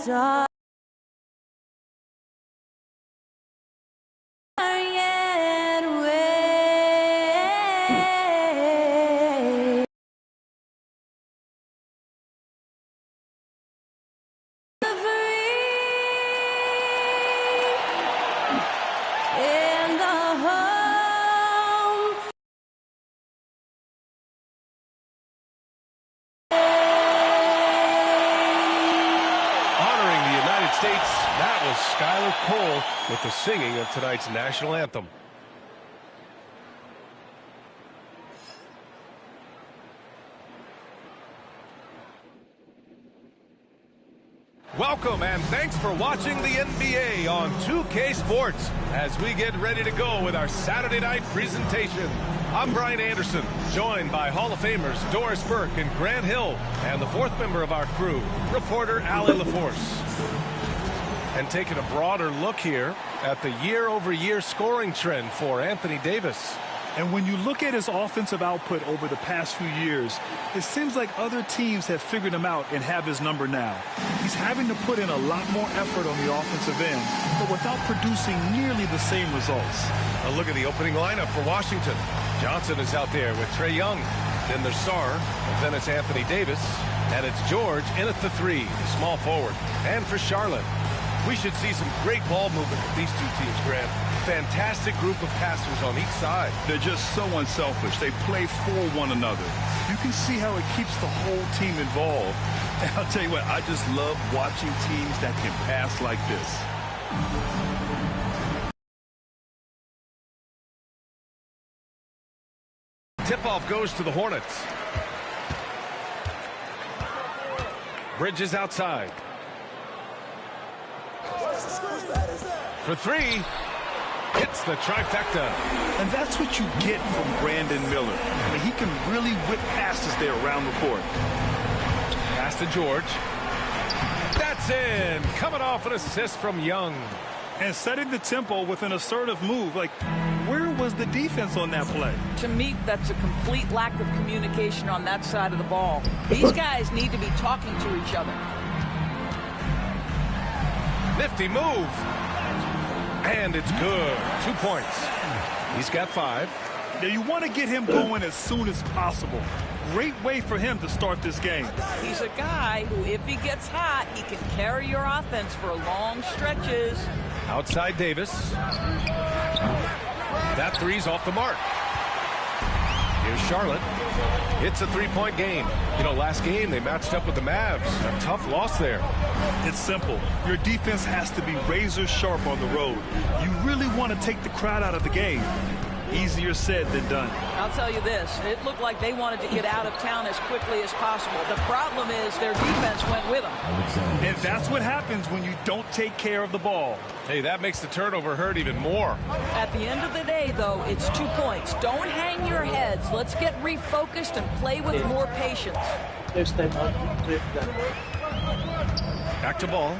dark. That was Skylar Cole with the singing of tonight's national anthem. Welcome and thanks for watching the NBA on 2K Sports as we get ready to go with our Saturday night presentation. I'm Brian Anderson, joined by Hall of Famers Doris Burke and Grant Hill, and the fourth member of our crew, reporter Allie LaForce. And taking a broader look here at the year-over-year scoring trend for Anthony Davis. And when you look at his offensive output over the past few years, it seems like other teams have figured him out and have his number now. He's having to put in a lot more effort on the offensive end, but without producing nearly the same results. A look at the opening lineup for Washington. Johnson is out there with Trae Young. Then there's Sarr, and then it's Anthony Davis. And it's George in at the 3, small forward. And for Charlotte, we should see some great ball movement with these two teams, Grant. Fantastic group of passers on each side. They're just so unselfish. They play for one another. You can see how it keeps the whole team involved. And I'll tell you what, I just love watching teams that can pass like this. Tip-off goes to the Hornets. Bridges outside. For 3, hits the trifecta. And that's what you get from Brandon Miller. I mean, he can really whip passes there around the court. Pass to George. That's in. Coming off an assist from Young. And setting the tempo with an assertive move. Like, where was the defense on that play? To me, that's a complete lack of communication on that side of the ball. These guys need to be talking to each other. Nifty move. And it's good. 2 points. He's got 5. Now you want to get him going as soon as possible. Great way for him to start this game. He's a guy who, if he gets hot, he can carry your offense for long stretches. Outside Davis. That 3's off the mark. Here's Charlotte. It's a 3-point game. You know, last game they matched up with the Mavs. A tough loss there. It's simple. Your defense has to be razor sharp on the road. You really want to take the crowd out of the game. Easier said than done. I'll tell you this. It looked like they wanted to get out of town as quickly as possible. The problem is their defense went with them. And that's what happens when you don't take care of the ball. Hey, that makes the turnover hurt even more. At the end of the day, though, it's 2 points. Don't hang your heads. Let's get refocused and play with more patience. Back to ball.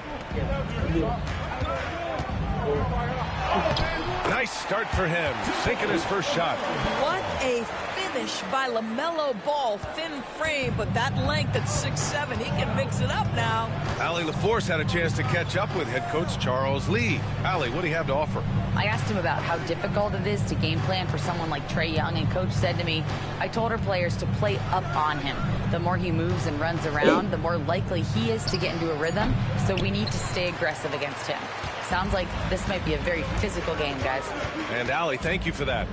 Nice start for him, sinking his first shot. What a finish by LaMelo Ball. Thin frame, but that length at 6'7", he can mix it up now. Allie LaForce had a chance to catch up with head coach Charles Lee. Allie, what do you have to offer? I asked him about how difficult it is to game plan for someone like Trae Young, and coach said to me, I told our players to play up on him. The more he moves and runs around, the more likely he is to get into a rhythm, so we need to stay aggressive against him. Sounds like this might be a very physical game, guys. And Allie, thank you for that.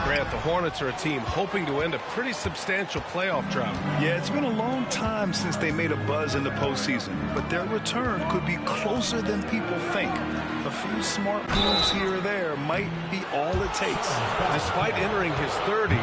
Grant, the Hornets are a team hoping to end a pretty substantial playoff drought. Yeah, it's been a long time since they made a buzz in the postseason, but their return could be closer than people think. A few smart moves here or there might be all it takes. Despite entering his 30s,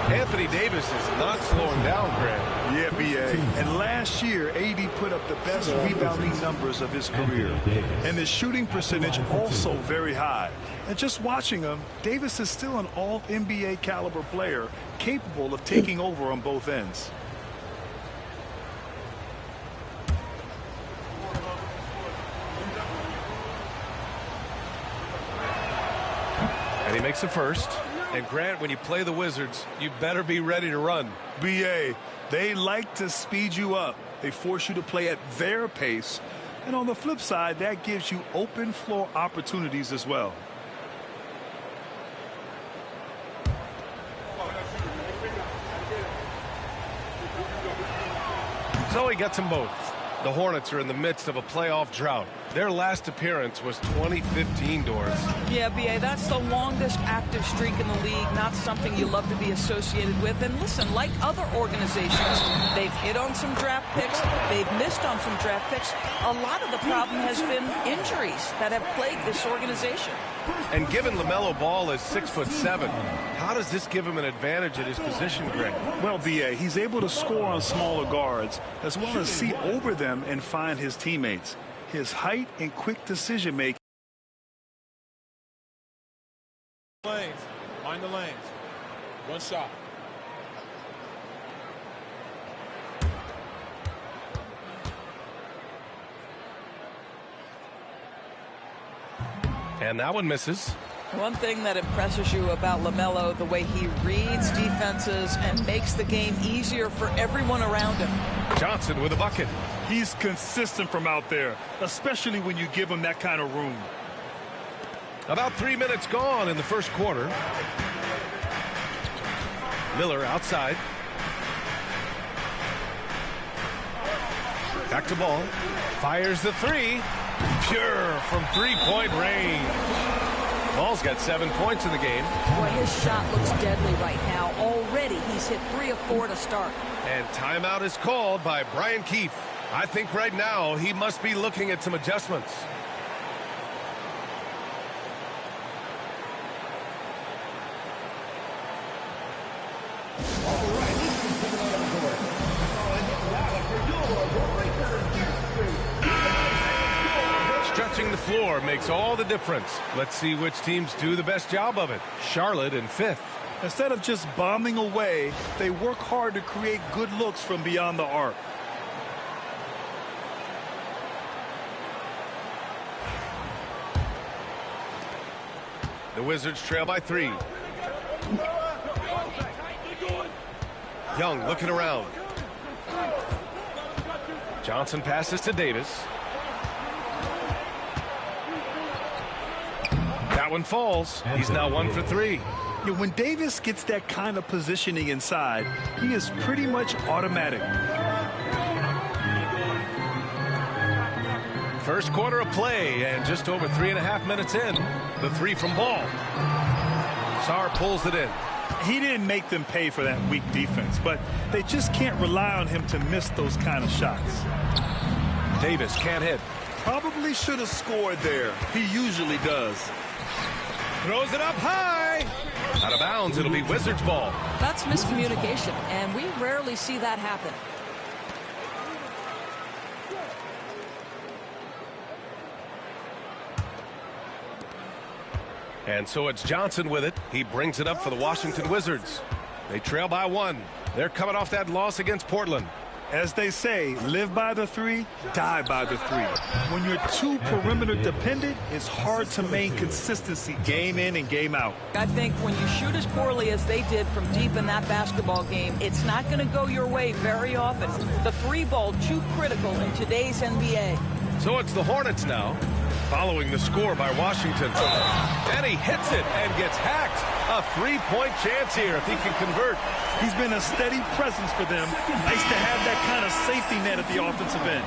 Anthony Davis is not slowing down, Grant. Yeah, B.A. And last year, AD put up the best rebounding numbers of his career. And his shooting percentage also very high. And just watching him, Davis is still an all-NBA caliber player, capable of taking over on both ends. And he makes the first. And Grant, when you play the Wizards, you better be ready to run. B.A., they like to speed you up. They force you to play at their pace. And on the flip side, that gives you open floor opportunities as well. So he gets them both. The Hornets are in the midst of a playoff drought. Their last appearance was 2015, Doris. Yeah, B.A., that's the longest active streak in the league, not something you love to be associated with. And listen, like other organizations, they've hit on some draft picks, they've missed on some draft picks. A lot of the problem has been injuries that have plagued this organization. And given LaMelo Ball is 6'7", how does this give him an advantage at his position, Greg? Well, B.A., he's able to score on smaller guards as well as see over them and find his teammates. His height and quick decision-making. Lanes. Mind the lanes. One shot. And that one misses. One thing that impresses you about LaMelo, the way he reads defenses and makes the game easier for everyone around him. Johnson with a bucket. He's consistent from out there, especially when you give him that kind of room. About 3 minutes gone in the first quarter. Miller outside. Back to Ball. Fires the three. Pure from three-point range. Ball's got 7 points in the game. Boy, his shot looks deadly right now. Already he's hit 3 of 4 to start. And timeout is called by Brian Keefe. I think right now he must be looking at some adjustments. Stretching the floor makes all the difference. Let's see which teams do the best job of it. Charlotte in 5th. Instead of just bombing away, they work hard to create good looks from beyond the arc. The Wizards trail by 3. Young looking around. Johnson passes to Davis. That one falls. He's now 1 for 3. Yeah, when Davis gets that kind of positioning inside, he is pretty much automatic. First quarter of play and just over 3.5 minutes in. The three from Ball. Sarr pulls it in. He didn't make them pay for that weak defense, but they just can't rely on him to miss those kind of shots. Davis can't hit. Probably should have scored there. He usually does. Throws it up high. Out of bounds. It'll be Wizards ball. That's miscommunication, and we rarely see that happen. And so it's Johnson with it. He brings it up for the Washington Wizards. They trail by 1. They're coming off that loss against Portland. As they say, live by the 3, die by the 3. When you're too perimeter dependent, it's hard to maintain consistency game in and game out. I think when you shoot as poorly as they did from deep in that basketball game, it's not going to go your way very often. The 3 ball too critical in today's NBA. So it's the Hornets now, following the score by Washington. And he hits it and gets hacked. A 3-point chance here if he can convert. He's been a steady presence for them. Nice to have that kind of safety net at the offensive end.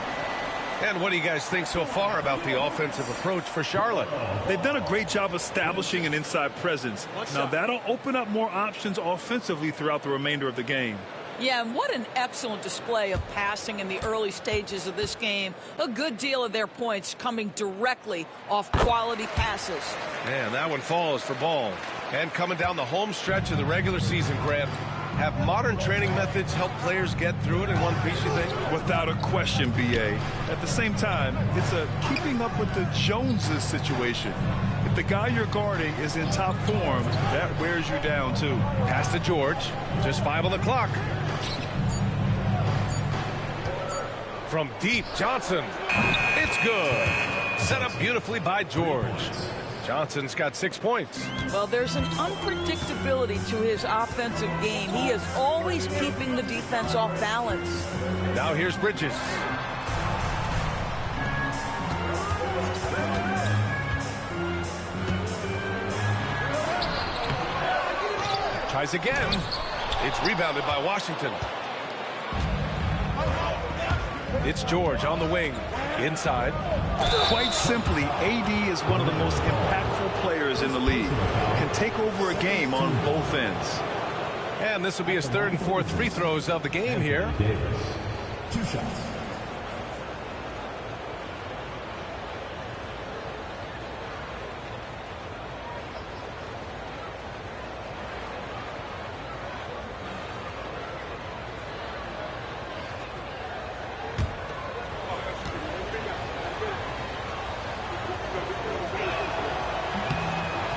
And what do you guys think so far about the offensive approach for Charlotte? They've done a great job establishing an inside presence. Now that'll open up more options offensively throughout the remainder of the game. Yeah, and what an excellent display of passing in the early stages of this game. A good deal of their points coming directly off quality passes. Man, that one falls for Ball. And coming down the home stretch of the regular season, Grant, have modern training methods helped players get through it in one piece, you think? Without a question, B.A. At the same time, it's a keeping up with the Joneses situation. If the guy you're guarding is in top form, that wears you down, too. Pass to George. Just 5 on the clock. From deep, Johnson. It's good. Set up beautifully by George. Johnson's got 6 points. Well, there's an unpredictability to his offensive game. He is always keeping the defense off balance. Now here's Bridges. Tries again. It's rebounded by Washington. It's George on the wing. Inside. Quite simply, AD is one of the most impactful players in the league. Can take over a game on both ends. And this will be his third and fourth free throws of the game here. Davis. 2 shots.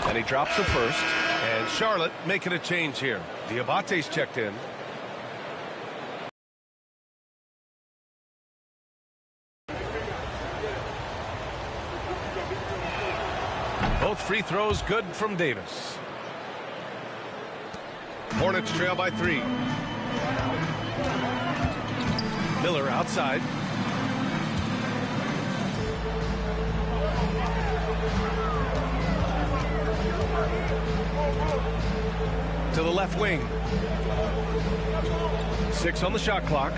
And he drops the first. And Charlotte making a change here. Diabate's checked in. Both free throws good from Davis. Hornets trail by 3. Miller outside. To the left wing. 6 on the shot clock.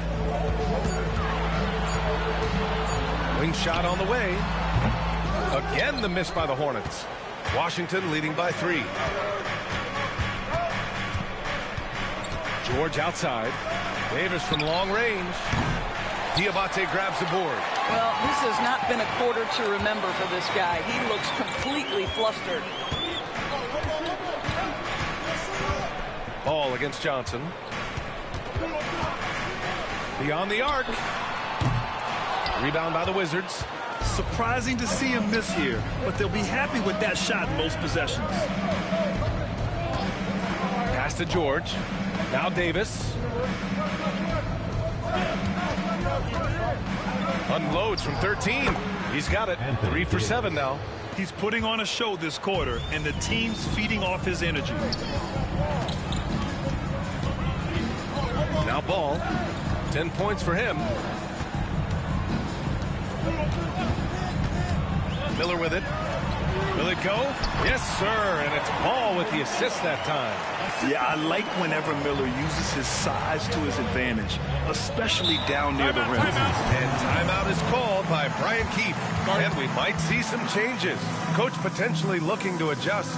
Wing shot on the way. Again the miss by the Hornets. Washington leading by 3. George outside. Davis from long range. Diabate grabs the board. Well, this has not been a quarter to remember for this guy. He looks completely flustered. Ball against Johnson. Beyond the arc. Rebound by the Wizards. Surprising to see him miss here, but they'll be happy with that shot in most possessions. Pass to George. Now Davis. Unloads from 13. He's got it. 3 for 7 now. He's putting on a show this quarter, and the team's feeding off his energy. Now Ball. 10 points for him. Miller with it. Will it go? Yes, sir. And it's Ball with the assist that time. Yeah, I like whenever Miller uses his size to his advantage, especially down near the rim. And timeout is called by Brian Keefe. And we might see some changes. Coach potentially looking to adjust.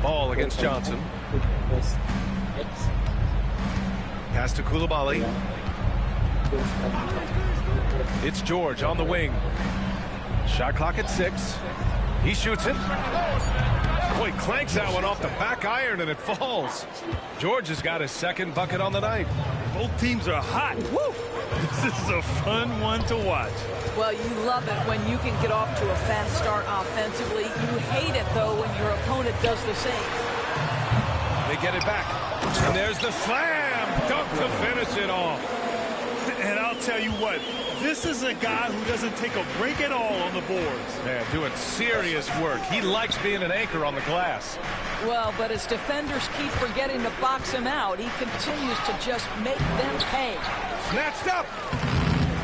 Ball against Johnson. Pass to Coulibaly. It's George on the wing. Shot clock at 6. He shoots it. Boy, clanks that one off the back iron and it falls. George has got his second bucket on the night. Both teams are hot. Woo! This is a fun one to watch. Well, you love it when you can get off to a fast start offensively. You hate it, though, when your opponent does the same. They get it back. And there's the slam dunk to finish it off. And I'll tell you what, this is a guy who doesn't take a break at all on the boards. Man, doing serious work. He likes being an anchor on the glass. Well, but as defenders keep forgetting to box him out, he continues to just make them pay. Snatched up.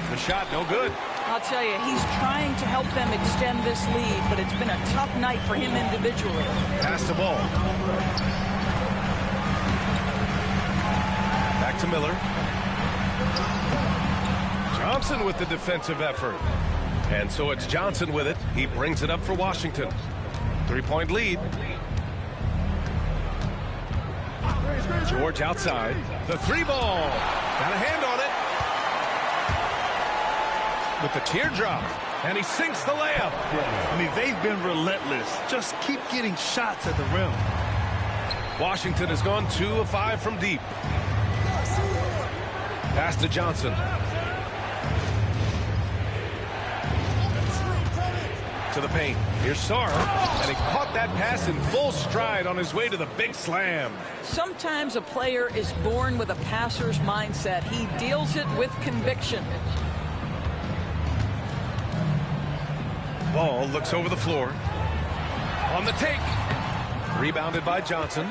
The shot, no good. I'll tell you, he's trying to help them extend this lead, but it's been a tough night for him individually. Pass the ball. Back to Miller. Johnson with the defensive effort. And so it's Johnson with it. He brings it up for Washington. 3-point lead. George outside. The three ball. Got a hand on it. With the teardrop. And he sinks the layup. I mean, they've been relentless. Just keep getting shots at the rim. Washington has gone 2 of 5 from deep. Pass to Johnson. To the paint. Here's Sarr. And he caught that pass in full stride on his way to the big slam. Sometimes a player is born with a passer's mindset. He deals it with conviction. Ball looks over the floor. On the take. Rebounded by Johnson.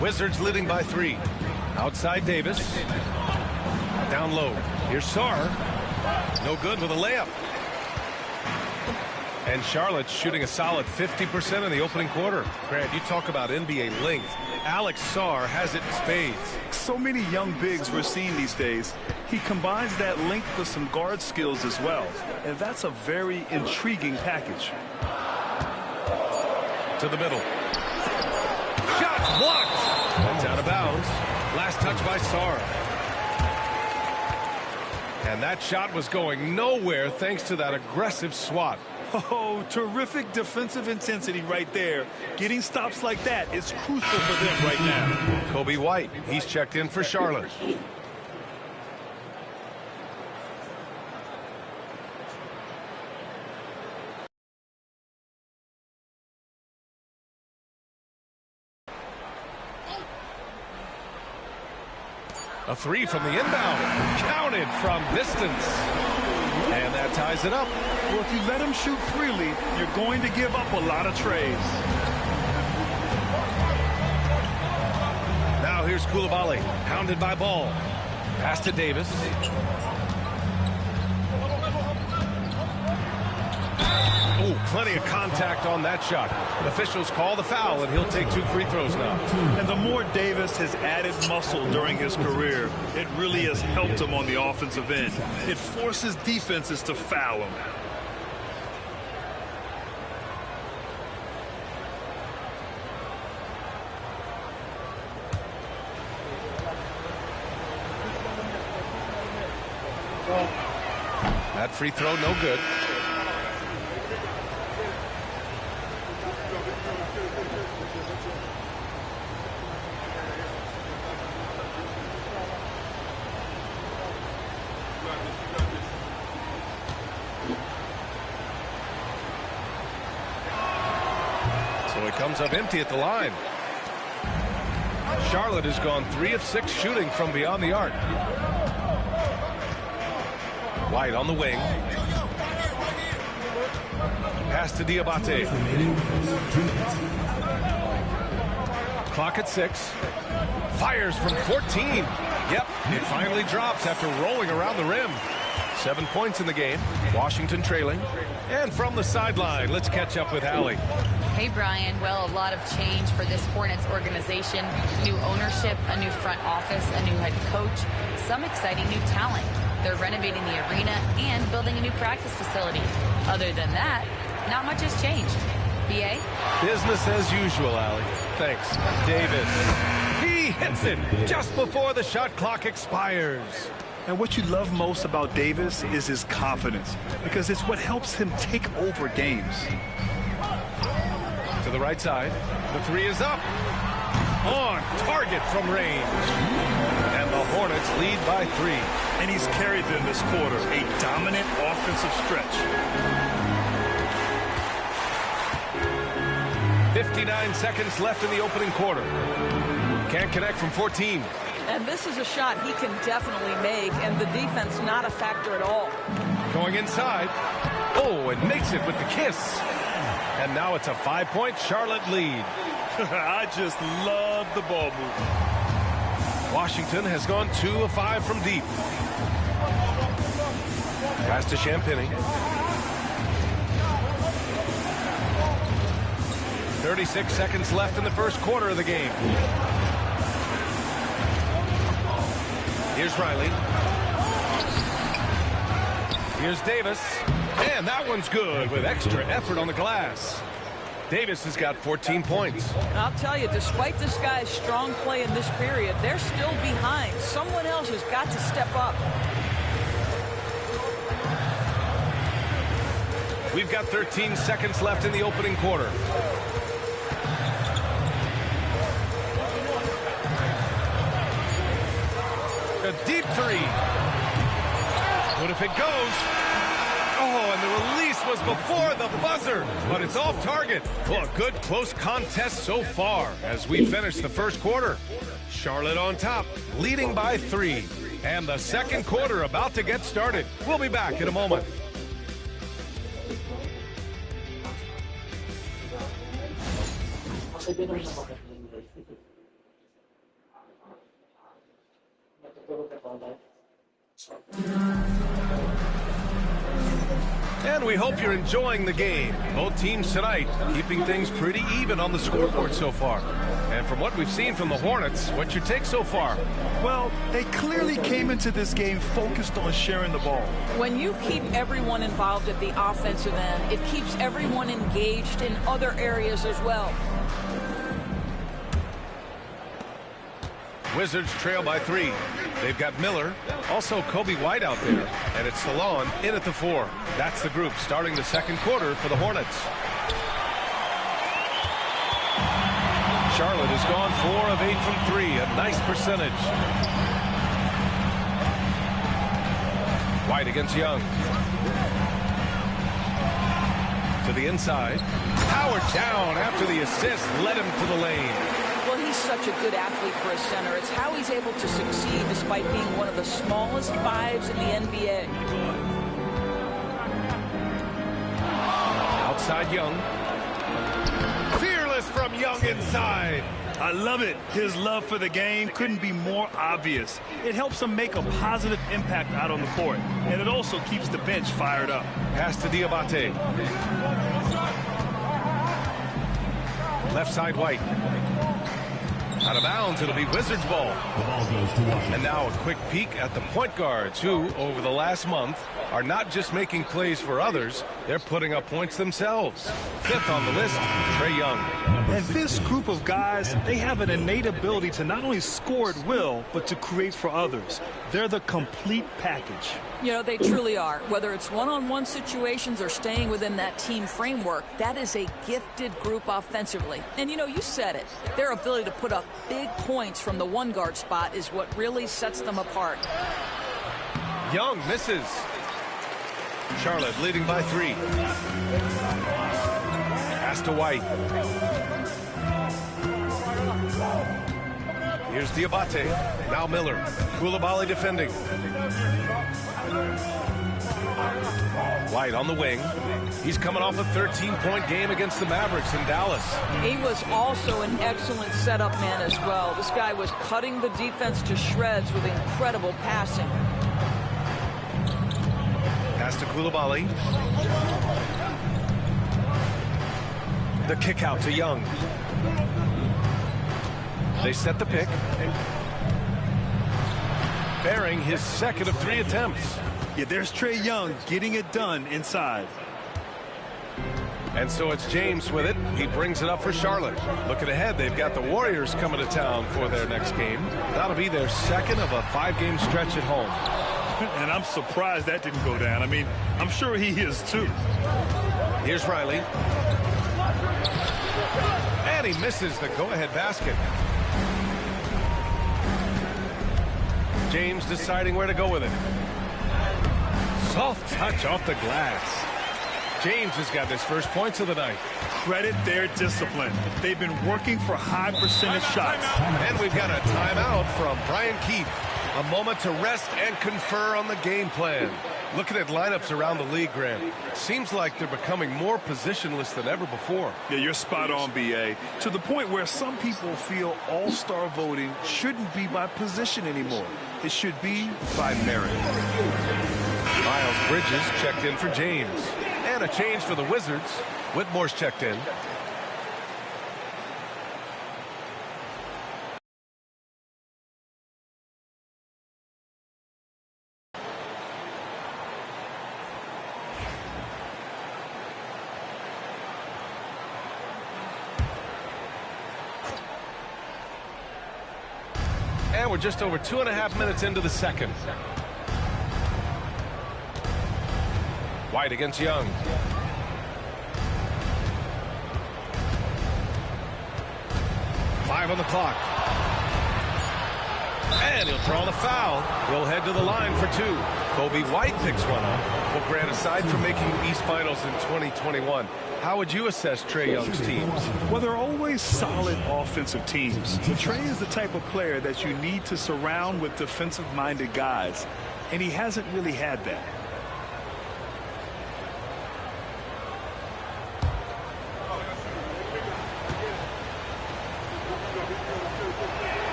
Wizards leading by 3. Outside Davis. Down low. Here's Sarr. No good with a layup. And Charlotte's shooting a solid 50% in the opening quarter. Grant, you talk about NBA length. Alex Sarr has it in spades. So many young bigs we're seeing these days. He combines that length with some guard skills as well. And that's a very intriguing package. To the middle. Shot blocked. That's out of bounds. Last touch by Sarr. And that shot was going nowhere thanks to that aggressive swat. Oh, terrific defensive intensity right there. Getting stops like that is crucial for them right now. Kobe White, he's checked in for Charlotte. A three from the inbound. Counted from distance. And that ties it up. Well, if you let him shoot freely, you're going to give up a lot of trays. Now here's Coulibaly, pounded by Ball. Pass to Davis. Oh, plenty of contact on that shot. Officials call the foul, and he'll take 2 free throws now. And the more Davis has added muscle during his career, it really has helped him on the offensive end. It forces defenses to foul him. That free throw, no good. So it comes up empty at the line. Charlotte has gone 3 of 6 shooting from beyond the arc. White on the wing. Pass to Diabate. Clock at 6. Fires from 14. Yep, it finally drops after rolling around the rim. 7 points in the game. Washington trailing. And from the sideline, let's catch up with Allie. Hey, Brian. Well, a lot of change for this Hornets organization. New ownership, a new front office, a new head coach, some exciting new talent. They're renovating the arena and building a new practice facility. Other than that, not much has changed. BA? Business as usual, Allie. Thanks. Davis. He hits it just before the shot clock expires. And what you love most about Davis is his confidence, because it's what helps him take over games. To the right side. The three is up. On target from range. And the Hornets lead by 3. And he's carried them this quarter. A dominant offensive stretch. 59 seconds left in the opening quarter. Can't connect from 14. And this is a shot he can definitely make, and the defense not a factor at all. Going inside. Oh, and makes it with the kiss. And now it's a 5-point Charlotte lead. I just love the ball movement. Washington has gone 2 of 5 from deep. Pass to Champagny. 36 seconds left in the first quarter of the game. Here's Riley. Here's Davis. And that one's good with extra effort on the glass. Davis has got 14 points. And I'll tell you, despite this guy's strong play in this period, they're still behind. Someone else has got to step up. We've got 13 seconds left in the opening quarter. A deep 3. What if it goes? Oh, and the release was before the buzzer, but it's off target. Well, a good close contest so far as we finish the first quarter. Charlotte on top, leading by 3. And the second quarter about to get started. We'll be back in a moment. And we hope you're enjoying the game. Both teams tonight keeping things pretty even on the scoreboard so far. And from what we've seen from the Hornets, what's your take so far? Well, they clearly came into this game focused on sharing the ball. When you keep everyone involved at the offensive end, it keeps everyone engaged in other areas as well. Wizards trail by 3. They've got Miller, also Kobe White out there, and it's Salon in at the 4. That's the group starting the second quarter for the Hornets. Charlotte has gone 4 of 8 from 3, a nice percentage. White against Young. To the inside. Power down after the assist led him to the lane. Well, he's such a good athlete for a center. It's how he's able to succeed despite being one of the smallest 5s in the NBA. Outside Young. Fearless from Young inside. I love it. His love for the game couldn't be more obvious. It helps him make a positive impact out on the court, and it also keeps the bench fired up. Pass to Diabate. Left side White. Out of bounds, it'll be Wizards ball. The ball goes to Washington. And now a quick peek at the point guards who, over the last month, are not just making plays for others, they're putting up points themselves. 5th on the list, Trae Young. And this group of guys, they have an innate ability to not only score at will, but to create for others. They're the complete package. You know, they truly are. Whether it's one-on-one situations or staying within that team framework, that is a gifted group offensively. And, you know, you said it. Their ability to put up big points from the one guard spot is what really sets them apart. Young misses. Charlotte leading by 3. Pass to White. Here's Diabate. Now Miller. Koulibaly defending. White on the wing. He's coming off a 13-point game against the Mavericks in Dallas. He was also an excellent setup man as well. This guy was cutting the defense to shreds with incredible passing. Pass to Koulibaly. The kick out to Young. They set the pick. Bearing his second of 3 attempts. Yeah, there's Trae Young getting it done inside. And so it's James with it. He brings it up for Charlotte. Looking ahead, they've got the Warriors coming to town for their next game. That'll be their second of a 5-game stretch at home. And I'm surprised that didn't go down. I mean, I'm sure he is too. Here's Riley. And he misses the go-ahead basket. James deciding where to go with it. Soft touch off the glass. James has got his first points of the night. Credit their discipline. They've been working for high percentage shots. And we've got a timeout from Brian Keefe. A moment to rest and confer on the game plan. Looking at lineups around the league, Grant, it seems like they're becoming more positionless than ever before. Yeah, you're spot on, B.A. To the point where some people feel all-star voting shouldn't be by position anymore. It should be by merit. Miles Bridges checked in for James. And a change for the Wizards. Whitmore's checked in. And we're just over 2.5 minutes into the second. White against Young. Five on the clock. And he'll draw the foul. He'll head to the line for two. Kobe White picks one up. Well, Grant, aside from making East Finals in 2021, how would you assess Trae Young's teams? Well, they're always solid offensive teams. But Trae is the type of player that you need to surround with defensive-minded guys, and he hasn't really had that.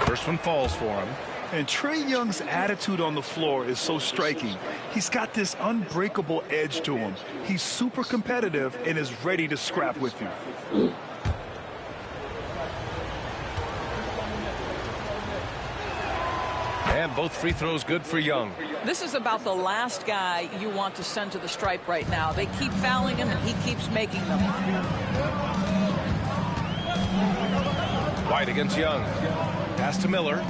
First one falls for him. And Trae Young's attitude on the floor is so striking. He's got this unbreakable edge to him. He's super competitive and is ready to scrap with you. And both free throws good for Young. This is about the last guy you want to send to the stripe right now. They keep fouling him, and he keeps making them. White against Young. Pass to Miller.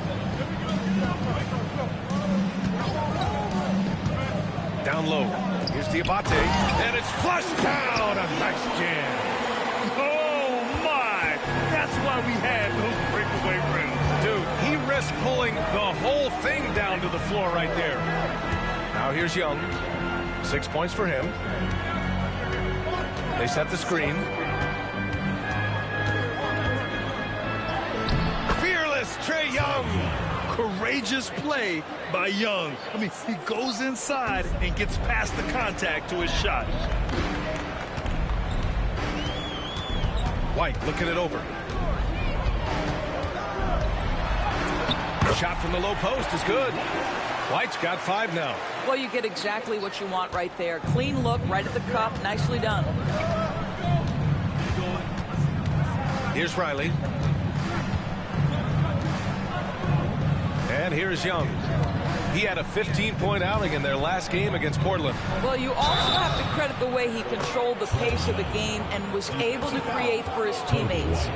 Down low. Here's Diabate. And it's flushed down. A nice jam. Oh, my. That's why we had those breakaway rims. Dude, he risked pulling the whole thing down to the floor right there. Now here's Young. 6 points for him. They set the screen. Fearless Trae Young. Courageous play by Young. I mean, he goes inside and gets past the contact to his shot. White looking it over. Shot from the low post is good. White's got 5 now. Well, you get exactly what you want right there. Clean look, right at the cup. Nicely done. Here's Riley. And here's Young. He had a 15-point outing in their last game against Portland. Well, you also have to credit the way he controlled the pace of the game and was able to create for his teammates.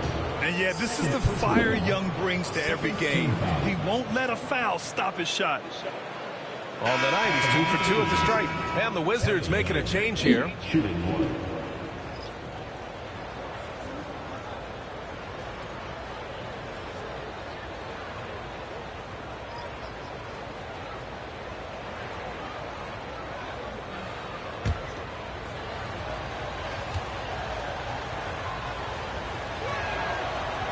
And yeah, this is the fire Young brings to every game. He won't let a foul stop his shot. On the night, he's 2 for 2 at the stripe. And the Wizards making a change here.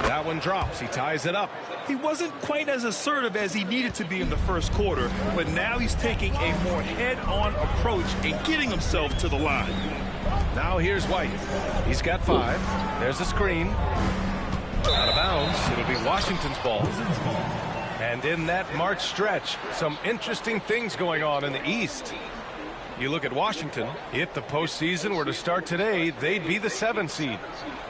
That one drops. He ties it up. He wasn't quite as assertive as he needed to be in the first quarter, but now he's taking a more head-on approach and getting himself to the line. Now here's White. He's got 5. There's a screen. Out of bounds. It'll be Washington's ball. And in that March stretch, some interesting things going on in the East. You look at Washington, if the postseason were to start today, they'd be the 7th seed.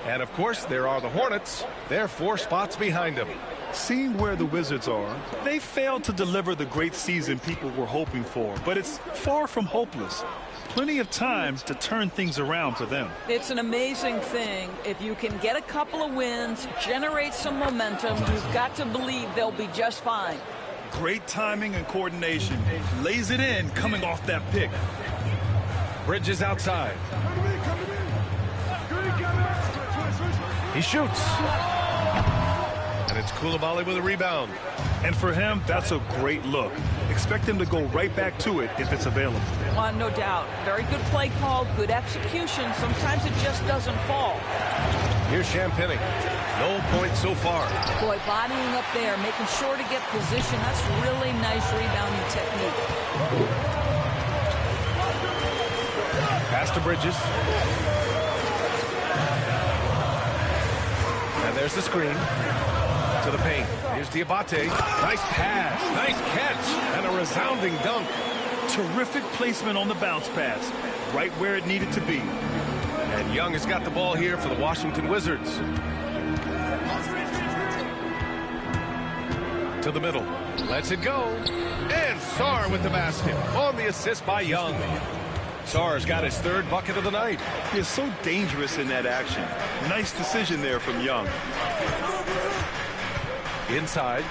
And, of course, there are the Hornets. They're 4 spots behind them. Seeing where the Wizards are, they failed to deliver the great season people were hoping for, but it's far from hopeless. Plenty of time to turn things around for them. It's an amazing thing. If you can get a couple of wins, generate some momentum, you've got to believe they'll be just fine. Great timing and coordination. Lays it in coming off that pick. Bridges outside. He shoots. And it's Coulibaly with a rebound. And for him, that's a great look. Expect him to go right back to it if it's available. No doubt. Very good play call, good execution. Sometimes it just doesn't fall. Here's Champagny. No points so far. Boy, bodying up there, making sure to get position. That's really nice rebounding technique. Pass to Bridges. And there's the screen. To the paint. Here's Diabate. Nice pass. Nice catch. And a resounding dunk. Terrific placement on the bounce pass. Right where it needed to be. And Young has got the ball here for the Washington Wizards. To the middle. Lets it go. And Sarr with the basket. On the assist by Young. Sarr's got his third bucket of the night. He is so dangerous in that action. Nice decision there from Young. Inside.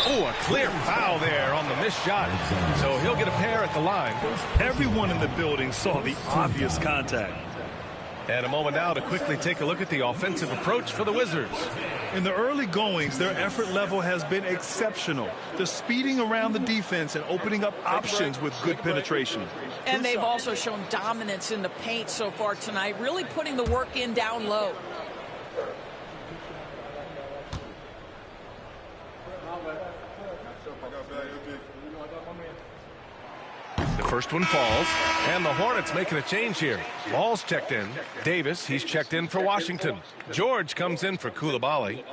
Oh, a clear foul there on the missed shot. So he'll get a pair at the line. Everyone in the building saw the obvious contact. And a moment now to quickly take a look at the offensive approach for the Wizards. In the early goings, their effort level has been exceptional. They're speeding around the defense and opening up options with good penetration. And they've also shown dominance in the paint so far tonight, really putting the work in down low. The first one falls, and the Hornets making a change here. Ball's checked in. Davis, he's checked in for Washington. George comes in for Coulibaly.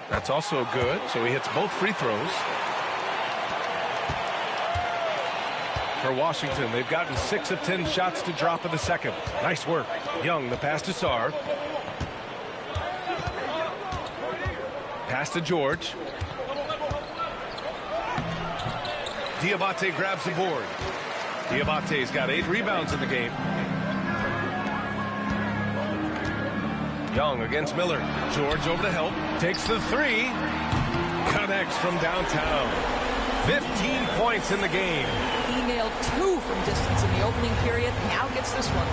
That's also good, so he hits both free throws. For Washington, they've gotten 6 of 10 shots to drop in the second. Nice work. Young, the pass to Sarr. Pass to George. Diabate grabs the board. Diabate's got 8 rebounds in the game. Young against Miller. George over to help. Takes the 3. Connects from downtown. 15 points in the game. He nailed 2 from distance in the opening period. Now gets this one.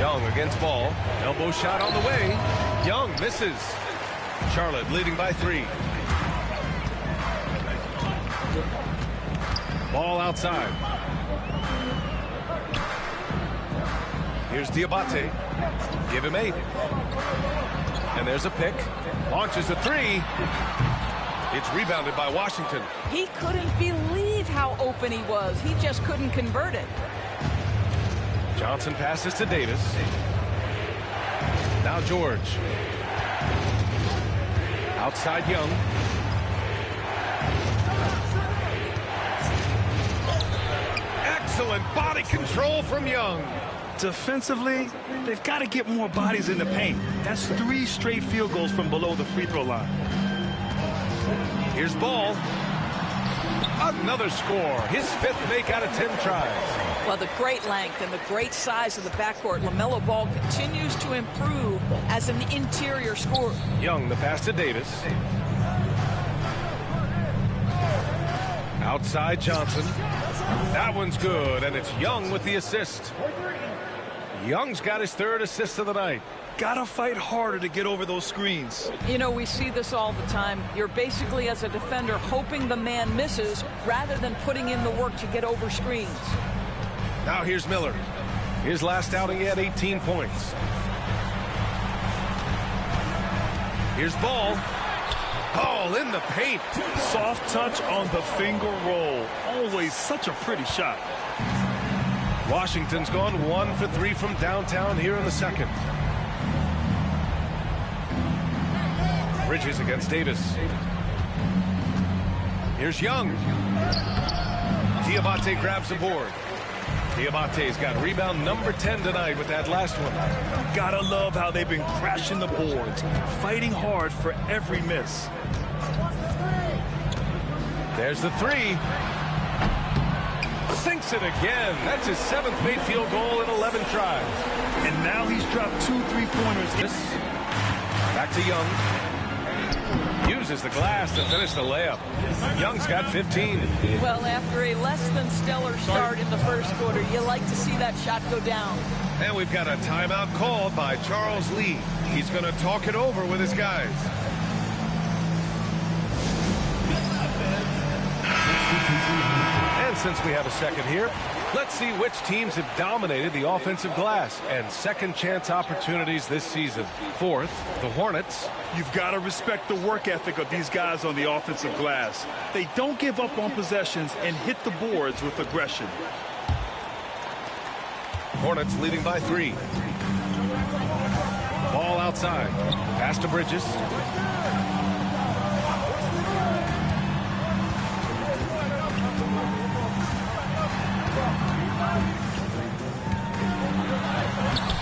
Young against Ball. Elbow shot on the way. Young misses. Charlotte leading by 3. Ball outside. Here's Diabate. Give him 8. And there's a pick. Launches a 3. It's rebounded by Washington. He couldn't believe how open he was. He just couldn't convert it. Johnson passes to Davis. Now George. Outside Young. Excellent body control from Young. Defensively, they've got to get more bodies in the paint. That's 3 straight field goals from below the free throw line. Here's Ball. Another score. His 5th make out of 10 tries. Well, the great length and the great size of the backcourt. LaMelo Ball continues to improve as an interior scorer. Young, the pass to Davis. Outside Johnson. That one's good, and it's Young with the assist. Young's got his 3rd assist of the night. Gotta fight harder to get over those screens. You know, we see this all the time. You're basically, as a defender, hoping the man misses rather than putting in the work to get over screens. Now here's Miller. His last outing, he had 18 points. Here's Ball. Ball in the paint. Soft touch on the finger roll. Always such a pretty shot. Washington's gone 1 for 3 from downtown here in the second. Bridges against Davis. Here's Young. Diabate grabs the board. Diabate's got rebound number 10 tonight with that last one. Gotta love how they've been crashing the boards, fighting hard for every miss. There's the 3. Sinks it again. That's his 7th made field goal in 11 tries. And now he's dropped 2 3-pointers. Back to Young. Uses the glass to finish the layup. Young's got 15. Well, after a less than stellar start in the first quarter, you like to see that shot go down. And we've got a timeout called by Charles Lee. He's going to talk it over with his guys. And since we have a second here, let's see which teams have dominated the offensive glass and second chance opportunities this season. Fourth, the Hornets. You've got to respect the work ethic of these guys on the offensive glass. They don't give up on possessions and hit the boards with aggression. Hornets leading by 3. Ball outside. Pass to Bridges.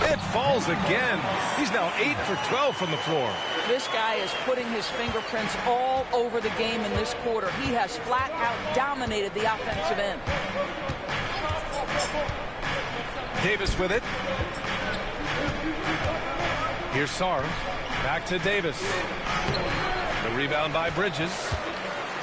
It falls again. He's now 8 for 12 from the floor. This guy is putting his fingerprints all over the game in this quarter. He has flat out dominated the offensive end. Davis with it. Here's Sarr. Back to Davis. The rebound by Bridges.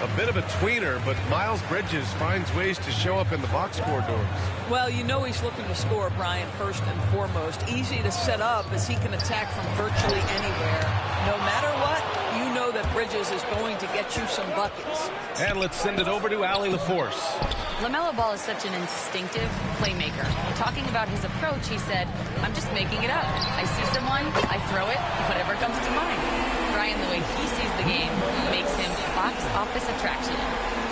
A bit of a tweener, but Miles Bridges finds ways to show up in the box score doors. Well, you know he's looking to score, Brian, first and foremost. Easy to set up as he can attack from virtually anywhere. No matter what, you know that Bridges is going to get you some buckets. And let's send it over to Allie LaForce. LaMelo Ball is such an instinctive playmaker. Talking about his approach, he said, I'm just making it up. I see someone, I throw it, whatever comes to mind. Brian, the way he sees the game makes him box office attraction.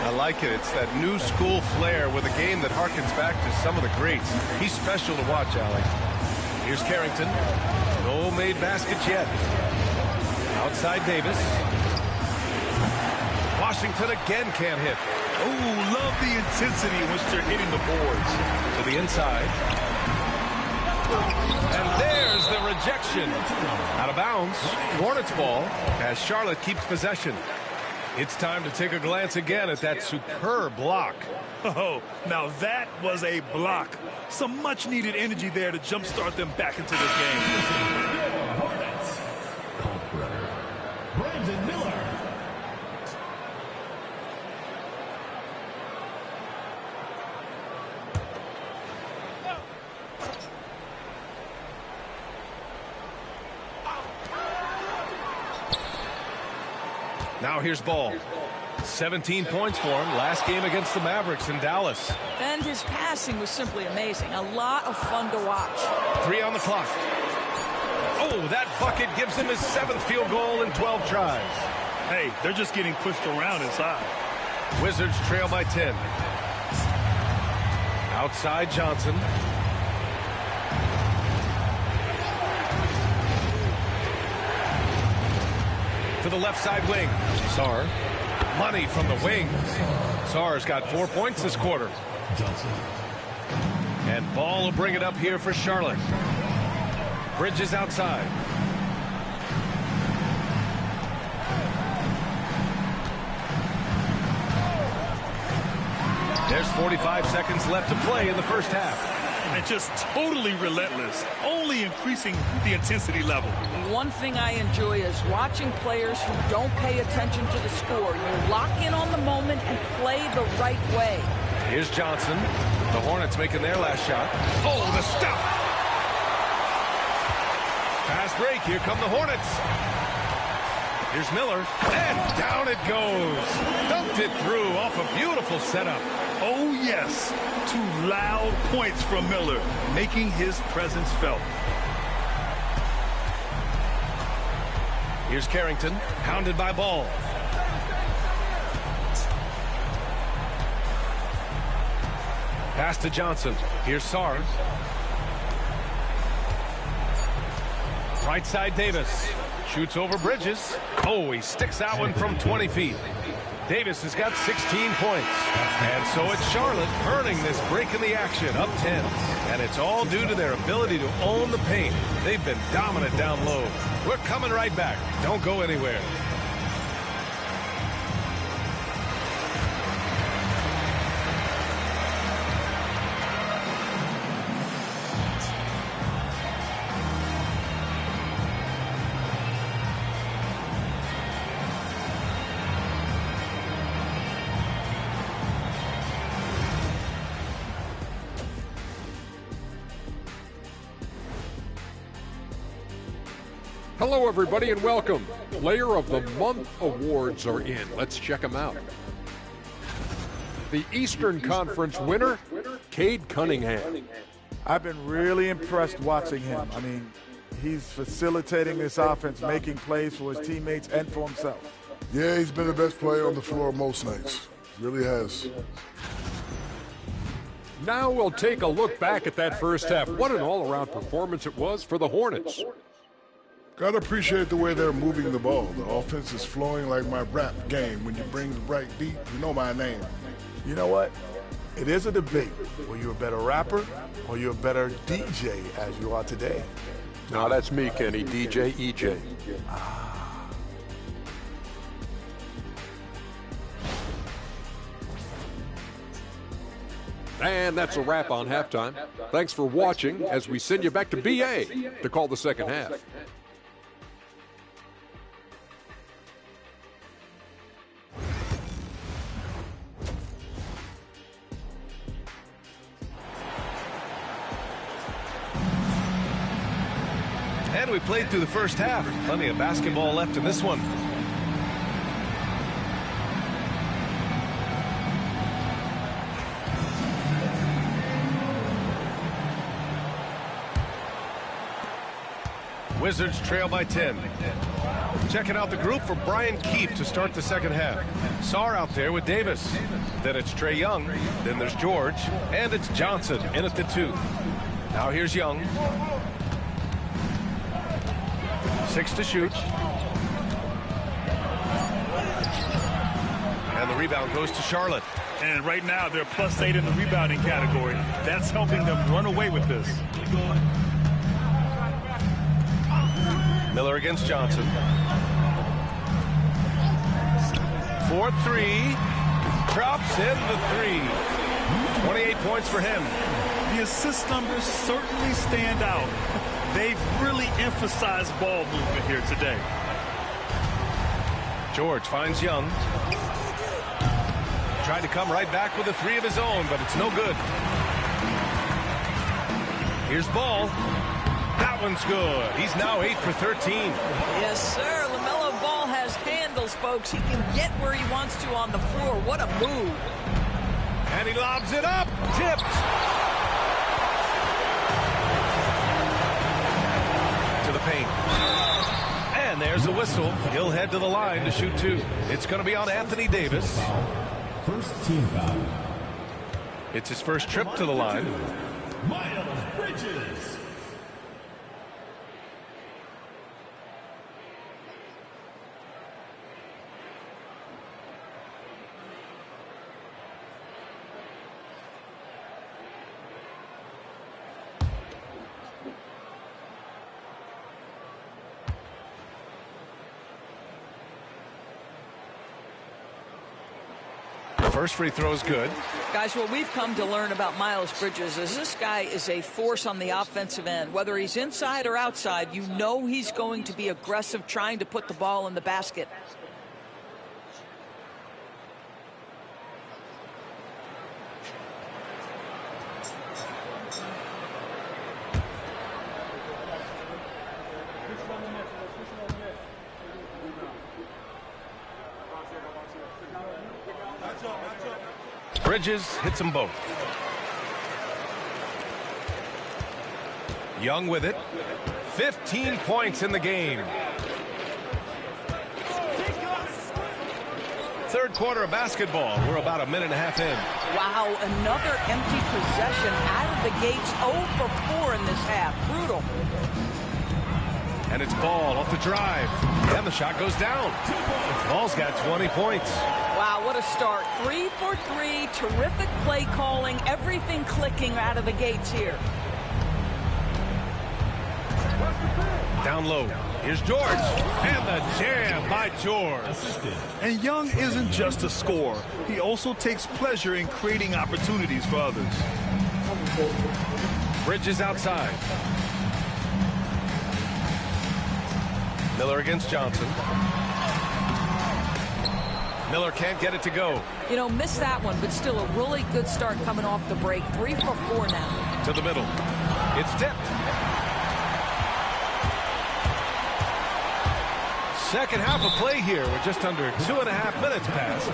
I like it. It's that new school flair with a game that harkens back to some of the greats. He's special to watch, Allie. Here's Carrington. No made baskets yet. Outside Davis. Washington again can't hit. Oh, love the intensity in which they're hitting the boards. To the inside. And there's the rejection. Out of bounds. Hornets ball as Charlotte keeps possession. It's time to take a glance again at that superb block. Oh, now that was a block. Some much-needed energy there to jumpstart them back into this game. Hornets. Brandon Miller. Now here's Ball. 17 points for him last game against the Mavericks in Dallas. And his passing was simply amazing. A lot of fun to watch. 3 on the clock. Oh, that bucket gives him his 7th field goal in 12 tries. Hey, they're just getting pushed around inside. Wizards trail by 10. Outside Johnson. To the left side wing. Sarr. Money from the wing. Sarr's got 4 points this quarter. Johnson. And Ball will bring it up here for Charlotte. Bridges outside. There's 45 seconds left to play in the first half. And just totally relentless, only increasing the intensity level. One thing I enjoy is watching players who don't pay attention to the score. You lock in on the moment and play the right way. Here's Johnson. The Hornets making their last shot. Oh, the stuff! Fast break. Here come the Hornets. Here's Miller. And down it goes. Dumped it through off a beautiful setup. Oh, yes. 2 loud points from Miller, making his presence felt. Here's Carrington, hounded by Ball. Pass to Johnson. Here's Sarr. Right side Davis. Shoots over Bridges. Oh, he sticks that one from 20 feet. Davis has got 16 points. And so it's Charlotte earning this break in the action, up 10. And it's all due to their ability to own the paint. They've been dominant down low. We're coming right back. Don't go anywhere. Hello, everybody, and welcome. Player of the Month awards are in. Let's check them out. The Eastern Conference winner, Cade Cunningham. I've been really impressed watching him. I mean, he's facilitating this offense, making plays for his teammates and for himself. Yeah, he's been the best player on the floor most nights. Really has. Now we'll take a look back at that first half. What an all-around performance it was for the Hornets. Gotta appreciate the way they're moving the ball. The offense is flowing like my rap game. When you bring the right beat, you know my name. You know what? It is a debate. Were you a better rapper or you're a better DJ as you are today? No, that's me, Kenny. DJ EJ. And that's a wrap on halftime. Thanks for watching as we send you back to BA to call the second half. And we played through the first half. Plenty of basketball left in this one. Wizards trail by 10. Checking out the group for Brian Keefe to start the second half. Sarr out there with Davis. Then it's Trae Young. Then there's George. And it's Johnson in at the 2. Now here's Young. 6 to shoot. And the rebound goes to Charlotte. And right now, they're +8 in the rebounding category. That's helping them run away with this. Miller against Johnson. 4-3. Drops in the 3. 28 points for him. The assist numbers certainly stand out. They've really emphasized ball movement here today. George finds Young. Tried to come right back with a 3 of his own, but it's no good. Here's Ball. That one's good. He's now 8 for 13. Yes, sir. LaMelo Ball has handles, folks. He can get where he wants to on the floor. What a move. And he lobs it up. Tipped. To the paint. And there's the whistle. He'll head to the line to shoot 2. It's going to be on Anthony Davis. First team foul. It's his first trip to the line. Miles Bridges. First free throw is good. Guys, what we've come to learn about Miles Bridges is this guy is a force on the offensive end. Whether he's inside or outside, you know he's going to be aggressive trying to put the ball in the basket. Bridges hits them both. Young with it. 15 points in the game. Third quarter of basketball. We're about a minute and a half in. Wow, another empty possession out of the gates. 0 for 4 in this half. Brutal. And it's Ball off the drive. And the shot goes down. Ball's got 20 points. Wow, what a start. 3 for 3. Terrific play calling. Everything clicking out of the gates here. Down low. Here's George. And the jam by George. And Young isn't just a scorer. He also takes pleasure in creating opportunities for others. Bridges outside. Miller against Johnson. Miller can't get it to go. You know, missed that one, but still a really good start coming off the break. 3 for 4 now. To the middle. It's tipped. Second half of play here. We're just under 2.5 minutes past.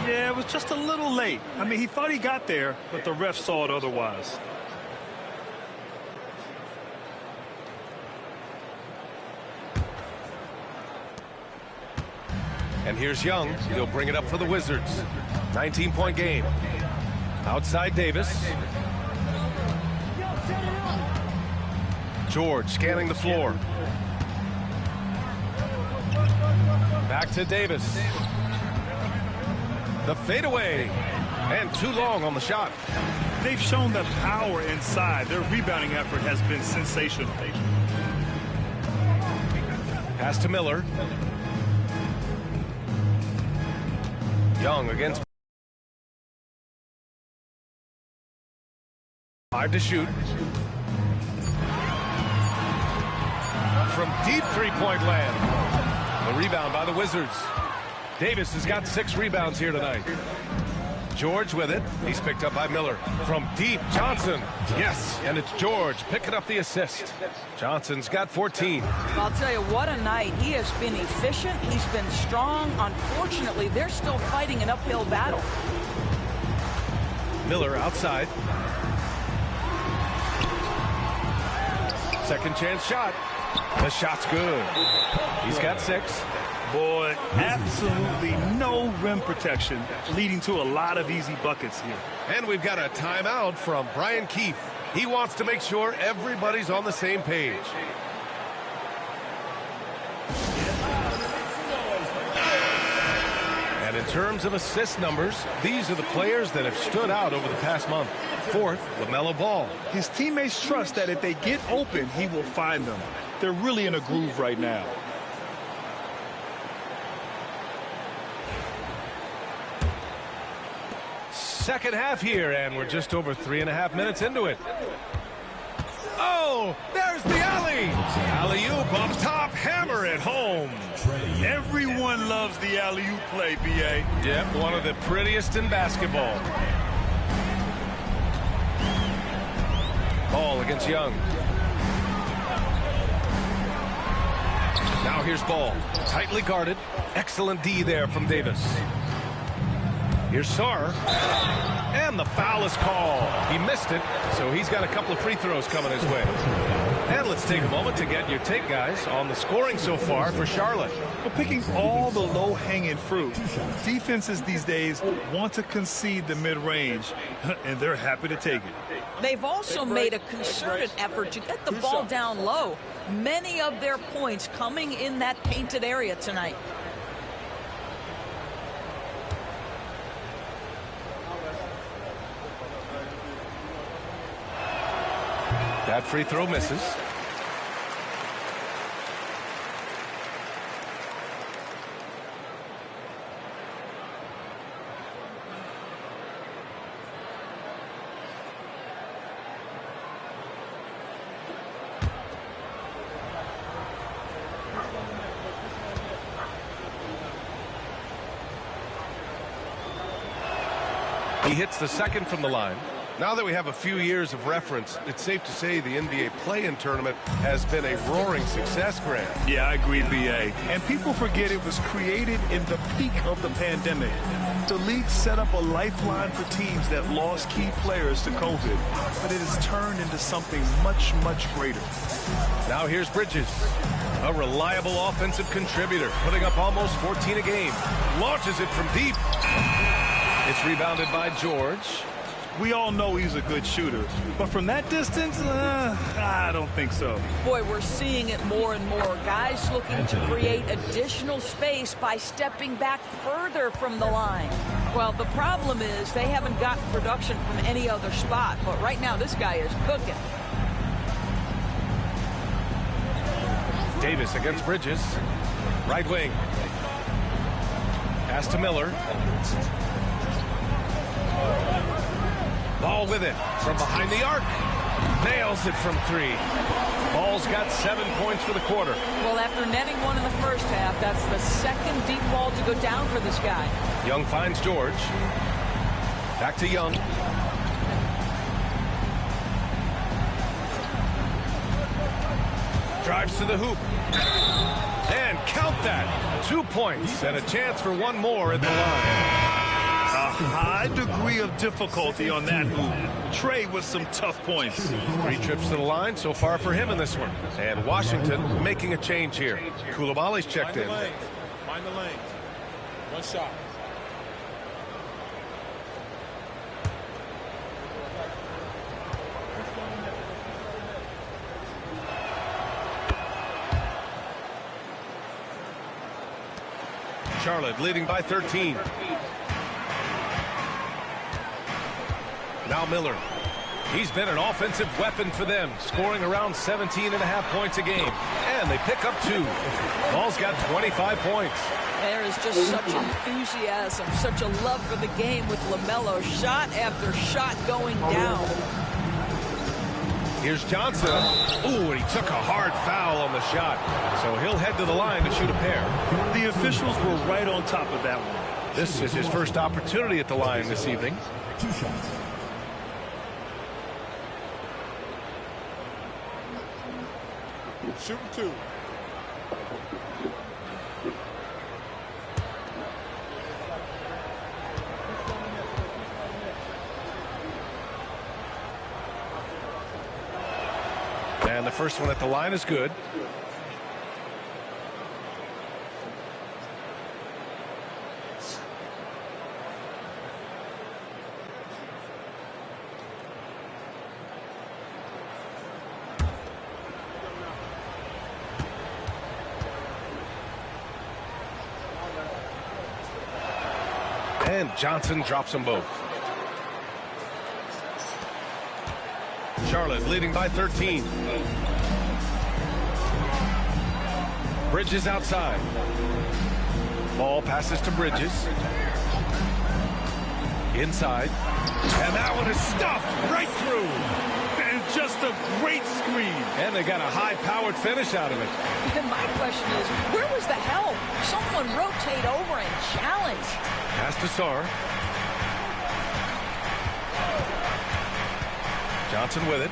Yeah, it was just a little late. I mean, he thought he got there, but the ref saw it otherwise. And here's Young. He'll bring it up for the Wizards. 19-point game. Outside Davis. George scanning the floor. Back to Davis. The fadeaway. And too long on the shot. They've shown the power inside. Their rebounding effort has been sensational. Pass to Miller. Young against 5 to shoot. From deep three-point land. The rebound by the Wizards. Davis has got 6 rebounds here tonight. George with it. He's picked up by Miller. From deep, Johnson. Yes, and it's George picking up the assist. Johnson's got 14. I'll tell you, what a night. He has been efficient. He's been strong. Unfortunately, they're still fighting an uphill battle. Miller outside. Second chance shot. The shot's good. He's got 6. Boy, absolutely no rim protection, leading to a lot of easy buckets here. And we've got a timeout from Brian Keefe. He wants to make sure everybody's on the same page. And in terms of assist numbers, these are the players that have stood out over the past month. 4th, LaMelo Ball. His teammates trust that if they get open, he will find them. They're really in a groove right now. Second half here, and we're just over 3.5 minutes into it. Oh, there's the alley. Alley-oop up top, hammer it home. Everyone loves the alley-oop play, B.A. Yep, one of the prettiest in basketball. Ball against Young. Now here's Ball. Tightly guarded. Excellent D there from Davis. Here's Sarr. And the foul is called. He missed it, so he's got a couple of free throws coming his way. And let's take a moment to get your take, guys, on the scoring so far for Charlotte. We're picking all the low-hanging fruit. Defenses these days want to concede the mid-range, and they're happy to take it. They've also made a concerted effort to get the ball down low. Many of their points coming in that painted area tonight. That free throw misses. He hits the second from the line. Now that we have a few years of reference, it's safe to say the NBA play-in tournament has been a roaring success, Grant. Yeah, I agree, B.A. And people forget it was created in the peak of the pandemic. The league set up a lifeline for teams that lost key players to COVID, but it has turned into something much, much greater. Now here's Bridges, a reliable offensive contributor, putting up almost 14 a game. Launches it from deep. It's rebounded by George. We all know he's a good shooter, but from that distance, I don't think so. Boy, we're seeing it more and more. Guys looking to create additional space by stepping back further from the line. Well, the problem is they haven't gotten production from any other spot, but right now this guy is cooking. Davis against Bridges. Right wing. Pass to Miller. Ball with it from behind the arc. Nails it from 3. Ball's got 7 points for the quarter. Well, after netting one in the first half, that's the second deep ball to go down for this guy. Young finds George. Back to Young. Drives to the hoop. And count that. 2 points and a chance for one more at the line. A high degree of difficulty on that move. Trey with some tough points. 3 trips to the line so far for him in this one. And Washington making a change here. Koulibaly's checked in. Mind the lanes. One shot. Charlotte leading by 13. Now Miller. He's been an offensive weapon for them, scoring around 17.5 points a game. And they pick up 2. Ball's got 25 points. There is just such enthusiasm, such a love for the game with LaMelo. Shot after shot going down. Here's Johnson. Ooh, and he took a hard foul on the shot. So he'll head to the line to shoot a pair. The officials were right on top of that one. This is his first opportunity at the line this evening. 2 shots. Shooting 2. And the first one at the line is good. And Johnson drops them both. Charlotte leading by 13. Bridges outside. Ball passes to Bridges. Inside. And that one is stuffed right through. And just a great screen. And they got a high-powered finish out of it. And my question is, where was the help? Someone rotate over and challenge. Pass to Sarr. Johnson with it.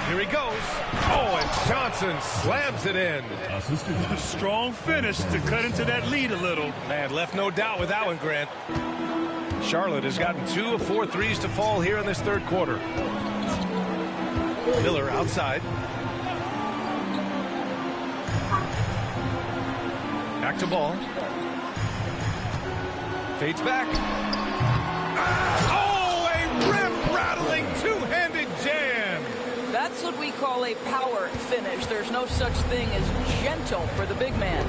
Here he goes. Oh, and Johnson slams it in. A strong finish to cut into that lead a little. Man, left no doubt with that one, Grant. Charlotte has gotten 2 of 4 threes to fall here in this third quarter. Miller outside. Back to ball. Fades back. Oh, a rim-rattling two-handed jam. That's what we call a power finish. There's no such thing as gentle for the big man.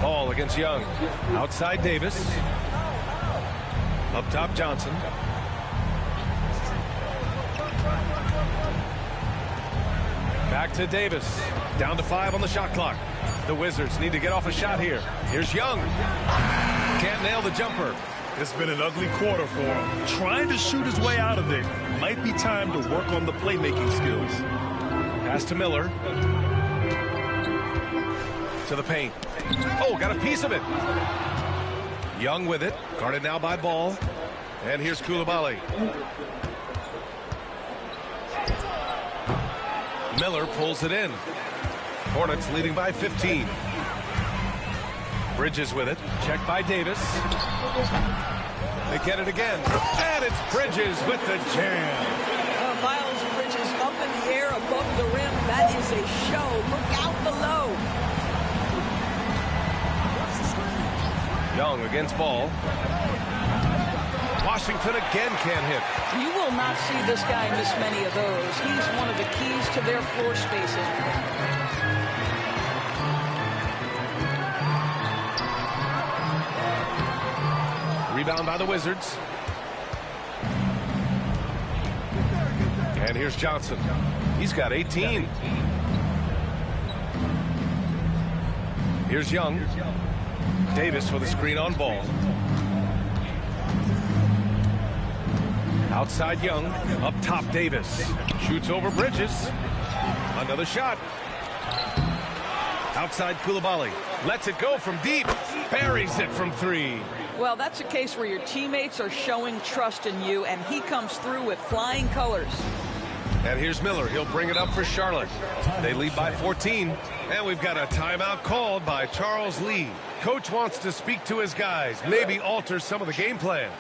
Ball against Young. Outside Davis. Up top Johnson. Back to Davis. Down to 5 on the shot clock. The Wizards need to get off a shot here. Here's Young. Can't nail the jumper. It's been an ugly quarter for him. Trying to shoot his way out of it. Might be time to work on the playmaking skills. Pass to Miller. To the paint. Oh, got a piece of it. Young with it. Guarded now by Ball. And here's Koulibaly. Miller pulls it in. Hornets leading by 15. Bridges with it. Checked by Davis. They get it again. And it's Bridges with the jam. Miles Bridges up in the air above the rim. That is a show. Look out below. Young against Ball. Washington again can't hit. You will not see this guy miss many of those. He's one of the keys to their floor spacing. Rebound by the Wizards. And here's Johnson. He's got 18. Here's Young. Davis with a screen on Ball. Outside Young. Up top Davis. Shoots over Bridges. Another shot. Outside Koulibaly. Lets it go from deep. Buries it from 3. Well, that's a case where your teammates are showing trust in you, and he comes through with flying colors. And here's Miller. He'll bring it up for Charlotte. They lead by 14. And we've got a timeout called by Charles Lee. Coach wants to speak to his guys, maybe alter some of the game plan.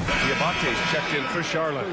Diabate's checked in for Charlotte.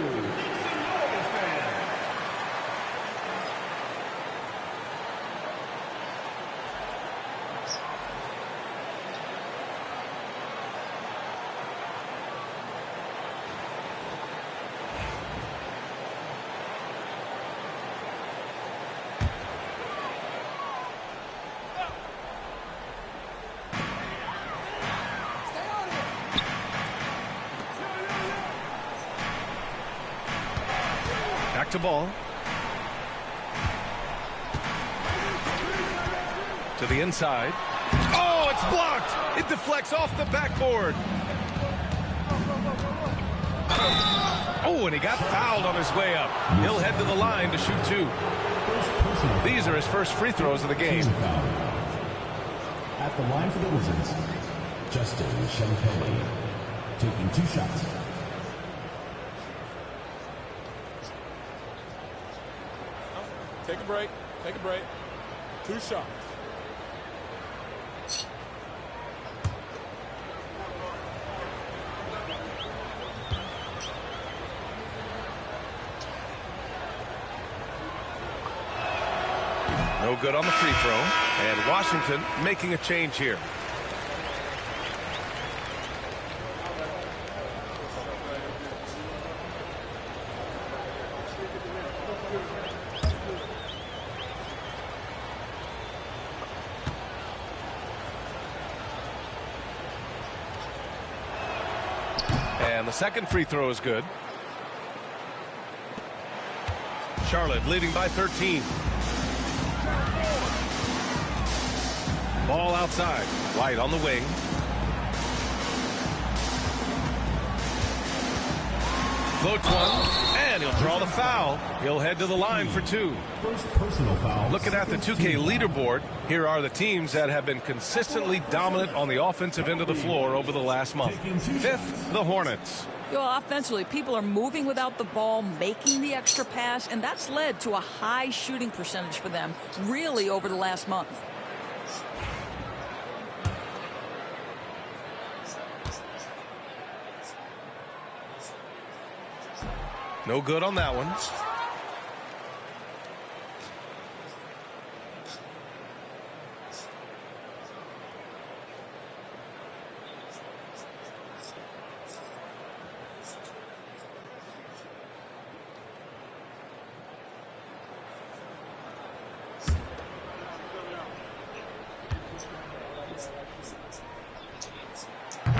Back to ball. To the inside. Oh, it's blocked. It deflects off the backboard. Oh, and he got fouled on his way up. He'll head to the line to shoot 2. These are his first free throws of the game. At the line for the Wizards, Justin Champagny, taking 2 shots. Take a break. Take a break. 2 shots. No good on the free throw. And Washington making a change here. And the second free throw is good. Charlotte leading by 13. Ball outside. White on the wing. Floats one, and he'll draw the foul. He'll head to the line for 2. First personal foul. Looking at the 2K leaderboard, here are the teams that have been consistently dominant on the offensive end of the floor over the last month. 5th, the Hornets. Well, offensively, people are moving without the ball, making the extra pass, and that's led to a high shooting percentage for them, really, over the last month. No good on that one.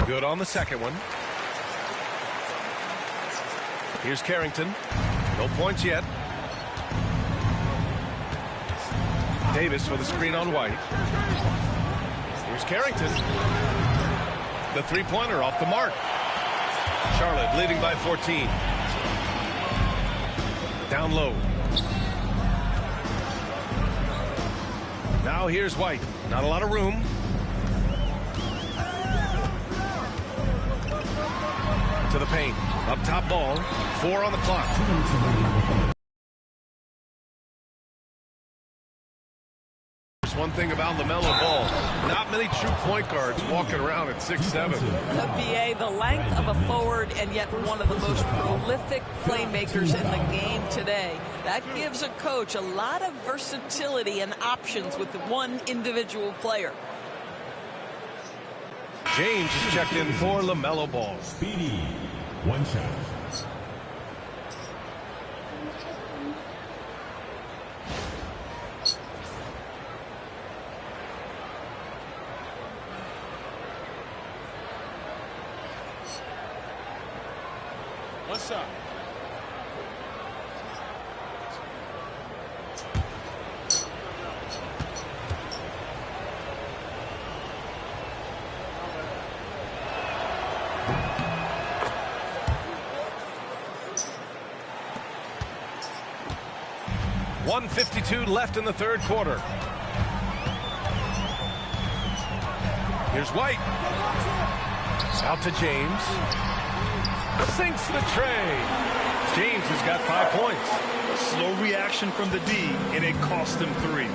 Good on the second one. Here's Carrington. No points yet. Davis with a screen on White. Here's Carrington. The three-pointer off the mark. Charlotte leading by 14. Down low. Now here's White. Not a lot of room. To the paint. Up top ball. 4 on the clock. There's one thing about LaMelo Ball. Not many true point guards walking around at 6'7". The BA, the length of a forward, and yet one of the most prolific playmakers in the game today. That gives a coach a lot of versatility and options with the one individual player. James is checked in for LaMelo Ball. Speedy. 1 shot. One shot. .152 left in the third quarter. Here's White. Out to James. Sinks the tray. James has got 5 points. Slow reaction from the D, and it cost him 3.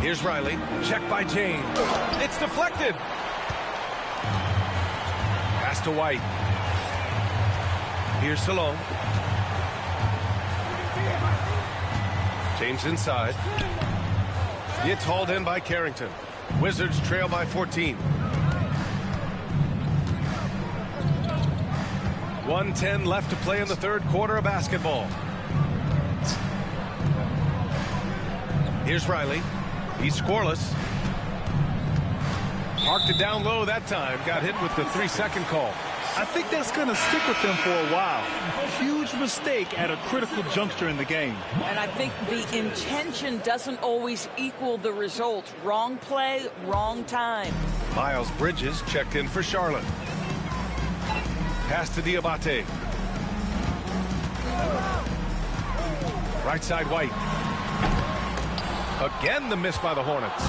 Here's Riley. Check by James. It's deflected. Pass to White. Here's Salone. James inside. It's hauled in by Carrington. Wizards trail by 14. 1:10 left to play in the third quarter of basketball. Here's Riley. He's scoreless. Parked it down low that time. Got hit with the 3-second call. I think that's going to stick with him for a while. Huge mistake at a critical juncture in the game. And I think the intention doesn't always equal the result. Wrong play, wrong time. Miles Bridges checked in for Charlotte. Pass to Diabate. Right side White. Again the miss by the Hornets.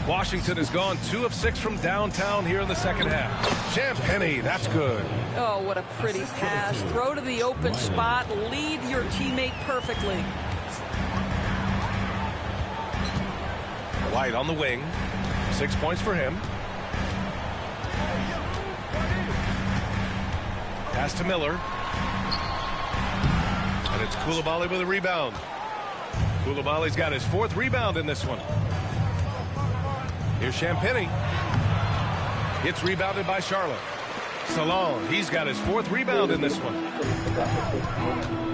Washington has gone 2 of 6 from downtown here in the second half. Champagnie, that's good. Oh, what a pretty pass. Throw to the open spot. Lead your teammate perfectly. White on the wing. 6 points for him. Pass to Miller. And it's Coulibaly with a rebound. Coulibaly's got his 4th rebound in this one. Here's Champagnie. It's rebounded by Charlotte. Salone, he's got his 4th rebound in this one.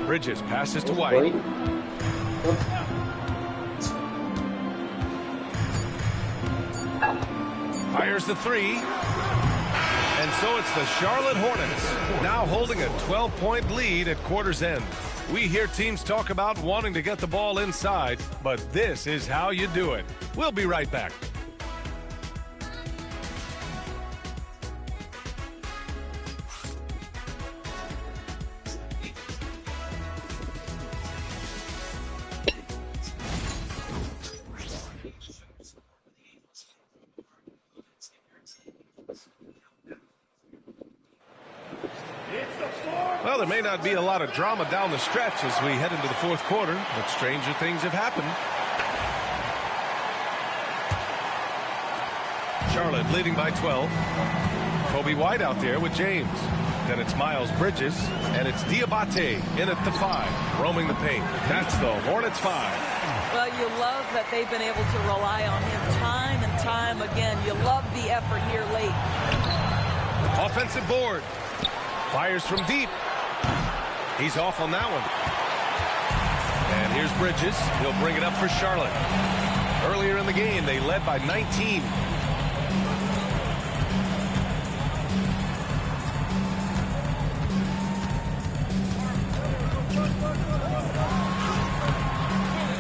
Bridges passes to White. Fires the 3. And so it's the Charlotte Hornets now holding a 12-point lead at quarter's end. We hear teams talk about wanting to get the ball inside, but this is how you do it. We'll be right back. Well, there may not be a lot of drama down the stretch as we head into the fourth quarter, but stranger things have happened. Charlotte leading by 12. Kobe White out there with James. Then it's Miles Bridges, and it's Diabate in at the 5, roaming the paint. That's the Hornets 5. Well, you love that they've been able to rely on him time and time again. You love the effort here late. Offensive board. Fires from deep. He's off on that one. And here's Bridges. He'll bring it up for Charlotte. Earlier in the game, they led by 19.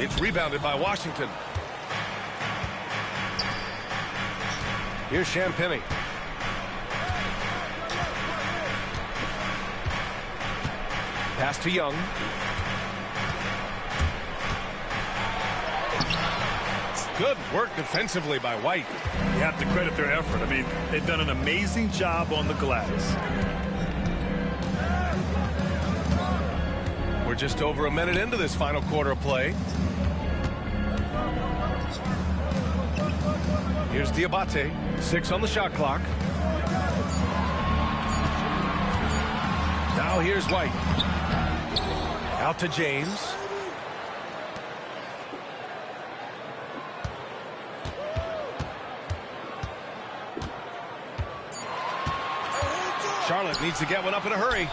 It's rebounded by Washington. Here's Champagnie. Pass to Young. Good work defensively by White. You have to credit their effort. I mean, they've done an amazing job on the glass. We're just over a minute into this final quarter of play. Here's Diabate. 6 on the shot clock. Now here's White. Out to James. Charlotte needs to get one up in a hurry.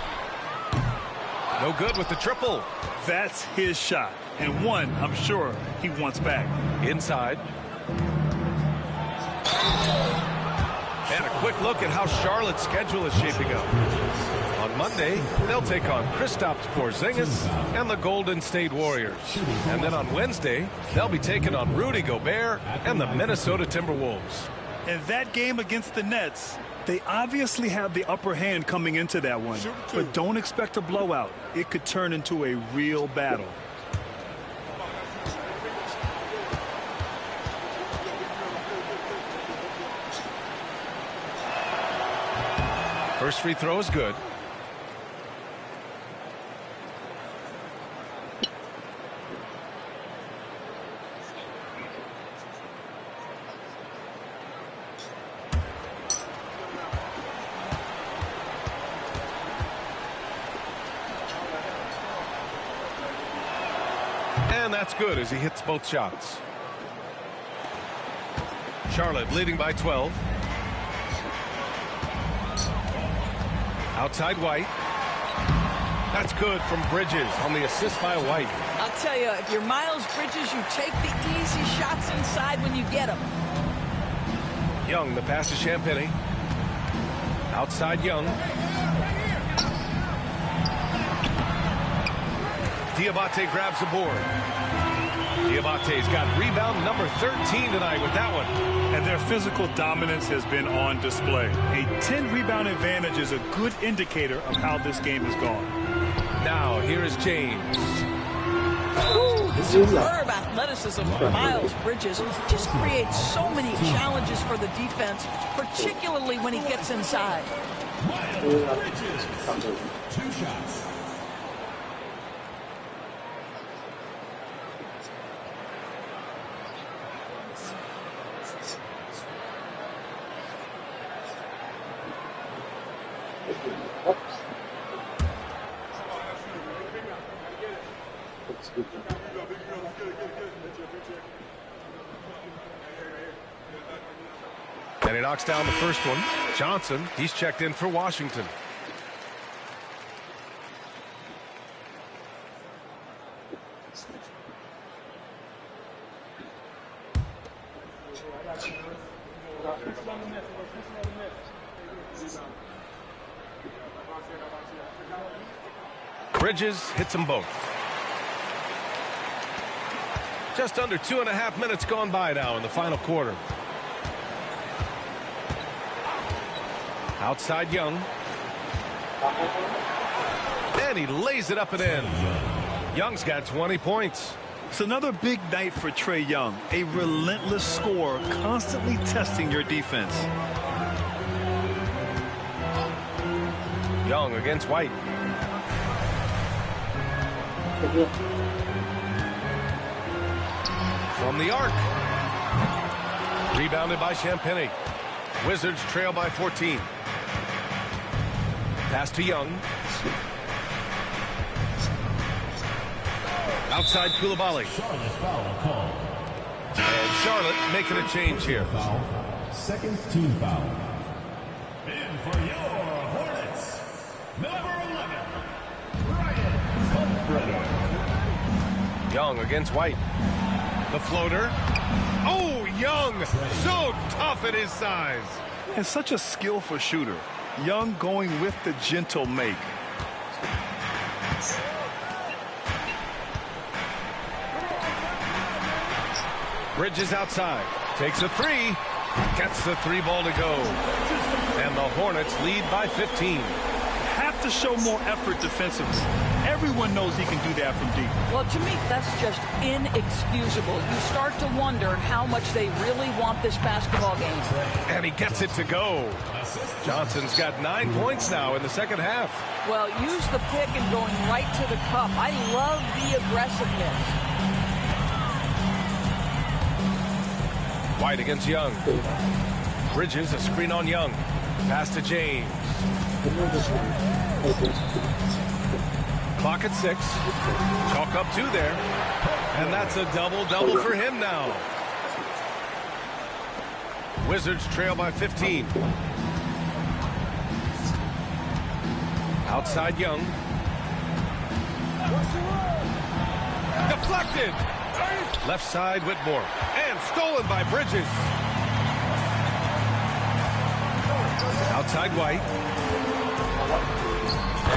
No good with the triple. That's his shot, and one I'm sure he wants back. Inside. And a quick look at how Charlotte's schedule is shaping up. On Monday, they'll take on Kristaps Porzingis and the Golden State Warriors. And then on Wednesday, they'll be taking on Rudy Gobert and the Minnesota Timberwolves. And that game against the Nets, they obviously have the upper hand coming into that one. But don't expect a blowout. It could turn into a real battle. First free throw is good. And that's good as he hits both shots. Charlotte leading by 12. Outside White. That's good from Bridges on the assist by White. I'll tell you, if you're Miles Bridges, you take the easy shots inside when you get them. Young, the pass to Champagny. Outside Young. Diabate grabs the board. Diabate's got rebound number 13 tonight with that one. And their physical dominance has been on display. A 10-rebound advantage is a good indicator of how this game has gone. Now, here is James. Ooh, superb athleticism from Miles Bridges. Just creates so many challenges for the defense, particularly when he gets inside. Miles Bridges, 2 shots. And he knocks down the first one. Johnson, he's checked in for Washington. Bridges hits them both. Just under 2.5 minutes gone by now in the final quarter. Outside Young. And he lays it up and in. Young's got 20 points. It's another big night for Trae Young. A relentless scorer, constantly testing your defense. Young against White. From the arc. Rebounded by Champagny. Wizards trail by 14. Pass to Young. Outside Koulibaly. And Charlotte making a change here. Second team foul. In for your Hornets, number 11, Young against White. The floater. Oh, Young, so tough at his size. And such a skillful shooter. Young going with the gentle make. Bridges outside. Takes a three. Gets the 3-ball to go. And the Hornets lead by 15. Have to show more effort defensively. Everyone knows he can do that from deep. Well, to me, that's just inexcusable. You start to wonder how much they really want this basketball game. And he gets it to go. Johnson's got 9 points now in the second half. Well, use the pick and going right to the cup. I love the aggressiveness. White against Young. Bridges, a screen on Young. Pass to James. Clock at 6. Chalk up 2 there. And that's a double-double for him now. Wizards trail by 15. Outside Young. Deflected. Left side Whitmore. And stolen by Bridges. Outside White.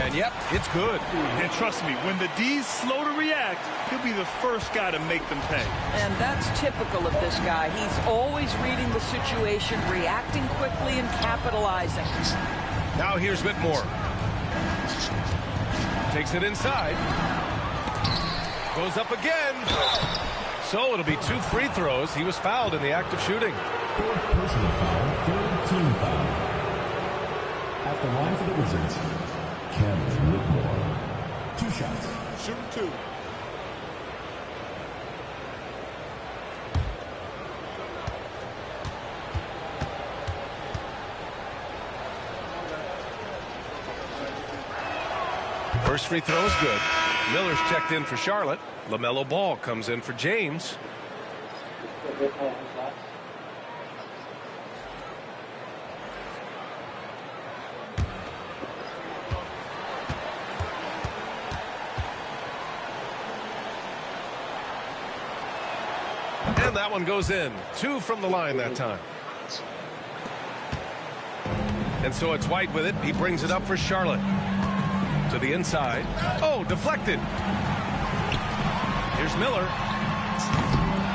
And yep, it's good. And trust me, when the D's slow to react, he'll be the first guy to make them pay. And that's typical of this guy. He's always reading the situation, reacting quickly and capitalizing. Now here's Whitmore. Takes it inside. Goes up again. So it'll be 2 free throws. He was fouled in the act of shooting. Fourth personal foul, third team foul. At the line for the Wizards, Cameron Whitmore. 2 shots. Shooting 2. First free throw is good. Miller's checked in for Charlotte. LaMelo Ball comes in for James. And that one goes in. 2 from the line that time. And so it's White with it. He brings it up for Charlotte. To the inside. Oh, deflected. Here's Miller.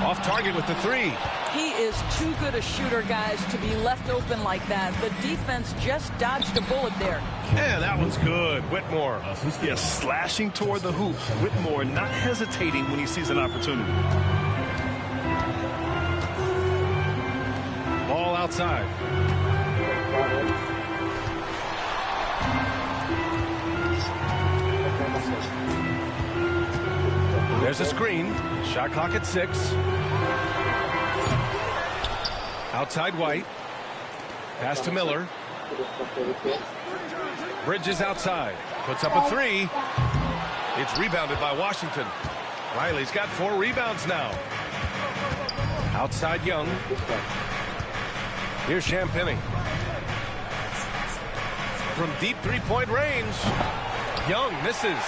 Off target with the 3. He is too good a shooter, guys, to be left open like that. The defense just dodged a bullet there. And that one's good. Whitmore. Yes, slashing toward the hoop. Whitmore not hesitating when he sees an opportunity. Ball outside. There's a screen. Shot clock at 6. Outside White. Pass to Miller. Bridges outside. Puts up a 3. It's rebounded by Washington. Riley's got 4 rebounds now. Outside Young. Here's Champagny. From deep three-point range. Young misses.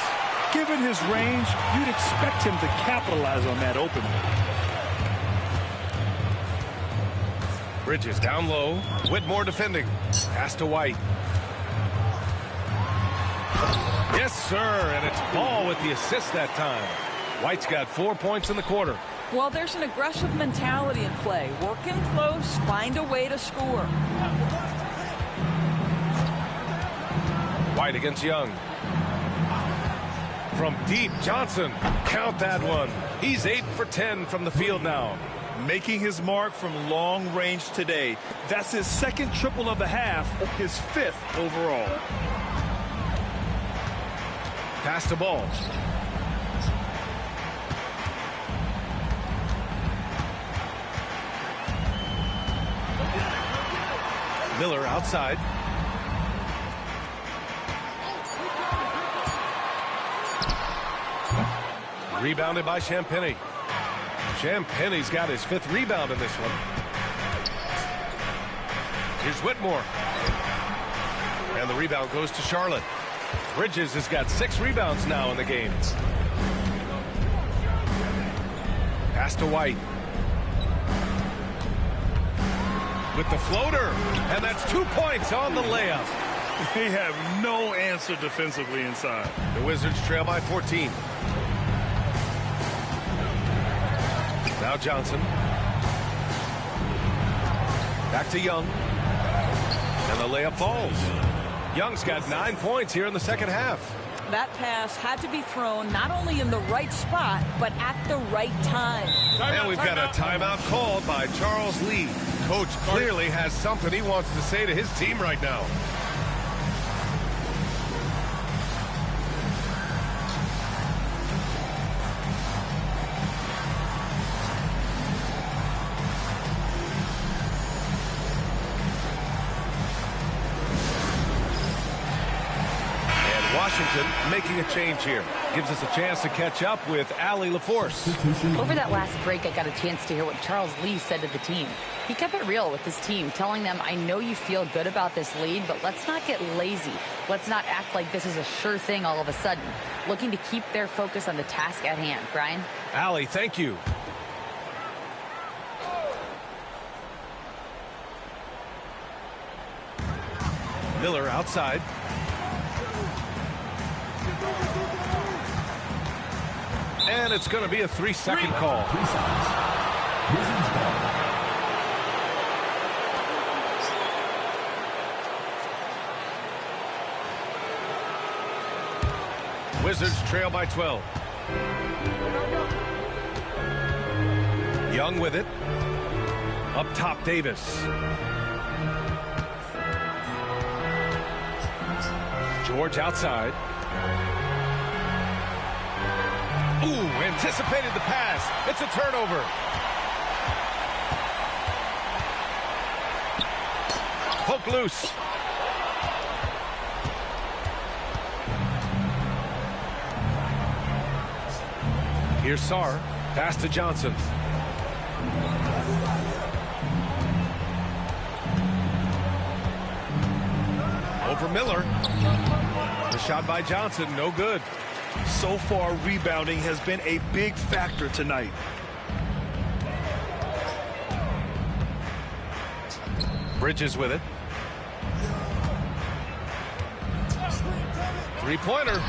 Given his range, you'd expect him to capitalize on that opening. Bridges down low. Whitmore defending. Pass to White. Yes, sir. And it's Ball with the assist that time. White's got 4 points in the quarter. Well, there's an aggressive mentality in play. Work in close, find a way to score. White against Young. From deep, Johnson. Count that one. He's 8 for 10 from the field now. Making his mark from long range today. That's his 2nd triple of the half, his 5th overall. Pass to Ball. Miller outside. Rebounded by Champagny. Champagny's got his 5th rebound in this one. Here's Whitmore. And the rebound goes to Charlotte. Bridges has got 6 rebounds now in the game. Pass to White. With the floater. And that's 2 points on the layup. They have no answer defensively inside. The Wizards trail by 14. Now Johnson. Back to Young. And the layup falls. Young's got 9 points here in the second half. That pass had to be thrown not only in the right spot, but at the right time. And we've got a timeout called by Charles Lee. Coach clearly has something he wants to say to his team right now. Washington making a change here. Gives us a chance to catch up with Allie LaForce. Over that last break, I got a chance to hear what Charles Lee said to the team. He kept it real with his team, telling them, I know you feel good about this lead, but let's not get lazy. Let's not act like this is a sure thing all of a sudden. Looking to keep their focus on the task at hand. Brian? Allie, thank you. Miller outside. And it's going to be a 3-second call. 3 seconds. Wizards ball. Wizards trail by 12. Young with it. Up top, Davis. George outside. Ooh, anticipated the pass. It's a turnover. Poke loose. Here's Sarr. Pass to Johnson. Over Miller. The shot by Johnson, no good. So far, rebounding has been a big factor tonight. Bridges with it. Three-pointer.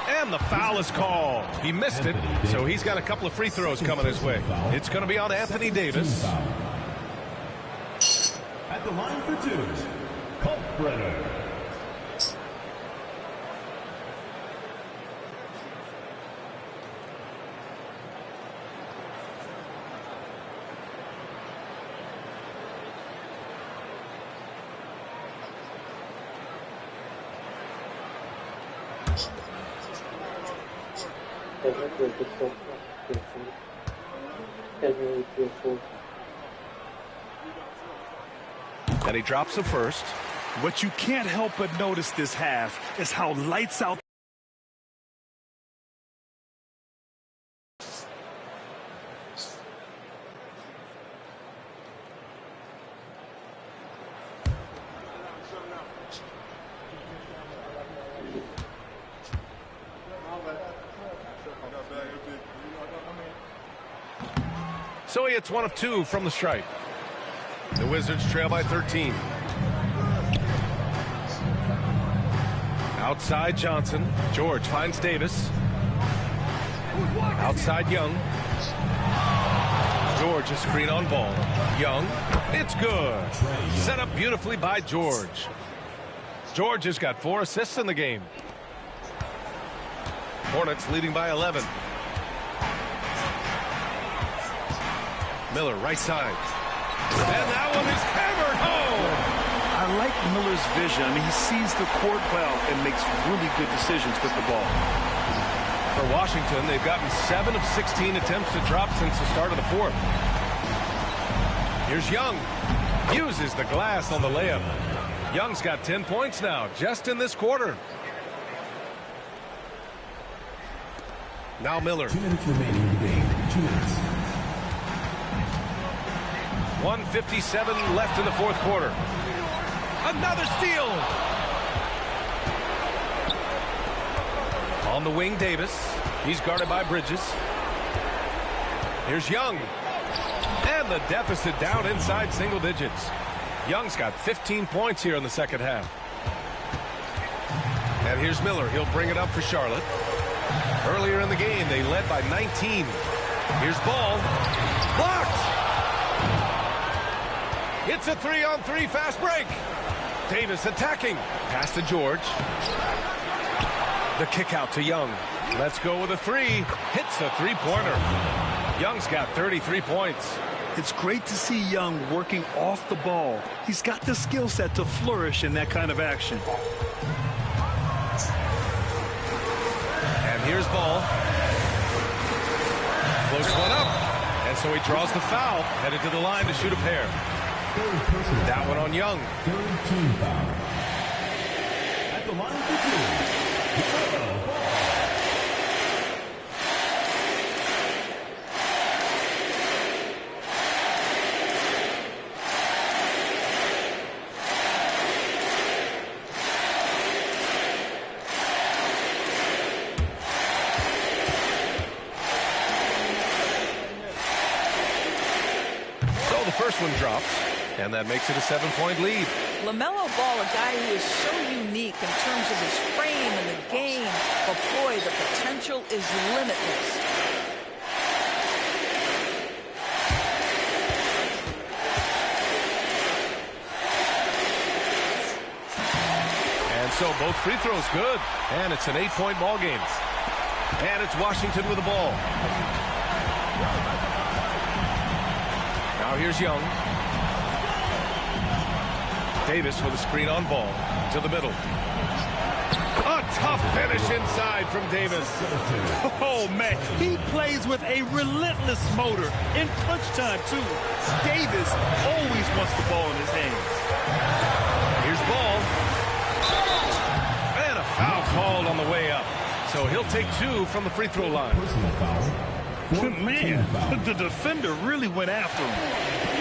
And the foul is called. He missed it, so he's got a couple of free throws coming his way. It's going to be on Anthony Davis. At the line for two, Kalkbrenner. And he drops the first. What you can't help but notice this half is how lights out. So he hits one of two from the stripe. The Wizards trail by 13. Outside Johnson. George finds Davis. Outside Young. George a screen on ball. Young. It's good. Set up beautifully by George. George has got 4 assists in the game. Hornets leading by 11. Miller right side. And that one is hammered home. I like Miller's vision. I mean, he sees the court well and makes really good decisions with the ball. For Washington, they've gotten 7 of 16 attempts to drop since the start of the fourth. Here's Young. Uses the glass on the layup. Young's got 10 points now, just in this quarter. Now Miller. 2 minutes remaining in the game. 2 minutes. 1:57 left in the fourth quarter. Another steal. On the wing, Davis. He's guarded by Bridges. Here's Young. And the deficit down inside single digits. Young's got 15 points here in the second half. And here's Miller. He'll bring it up for Charlotte. Earlier in the game, they led by 19. Here's Ball. Blocked. It's a 3-on-3 fast break. Davis attacking. Pass to George. The kick out to Young. Let's go with a 3. Hits a three-pointer. Young's got 33 points. It's great to see Young working off the ball. He's got the skill set to flourish in that kind of action. And here's Ball. Floats one up. And so he draws the foul. Headed to the line to shoot a pair. That one on Young. Third team foul. At the line for two. So the first one drops. And that makes it a 7-point lead. LaMelo Ball, a guy who is so unique in terms of his frame and the game. But boy, the potential is limitless. And so both free throws good. And it's an 8-point ball game. And it's Washington with the ball. Now here's Young. Davis with a screen on ball to the middle. A tough finish inside from Davis. Oh, man, he plays with a relentless motor in crunch time, too. Davis always wants the ball in his hands. Here's ball. And a foul called on the way up. So he'll take 2 from the free throw line. Man, the defender really went after him.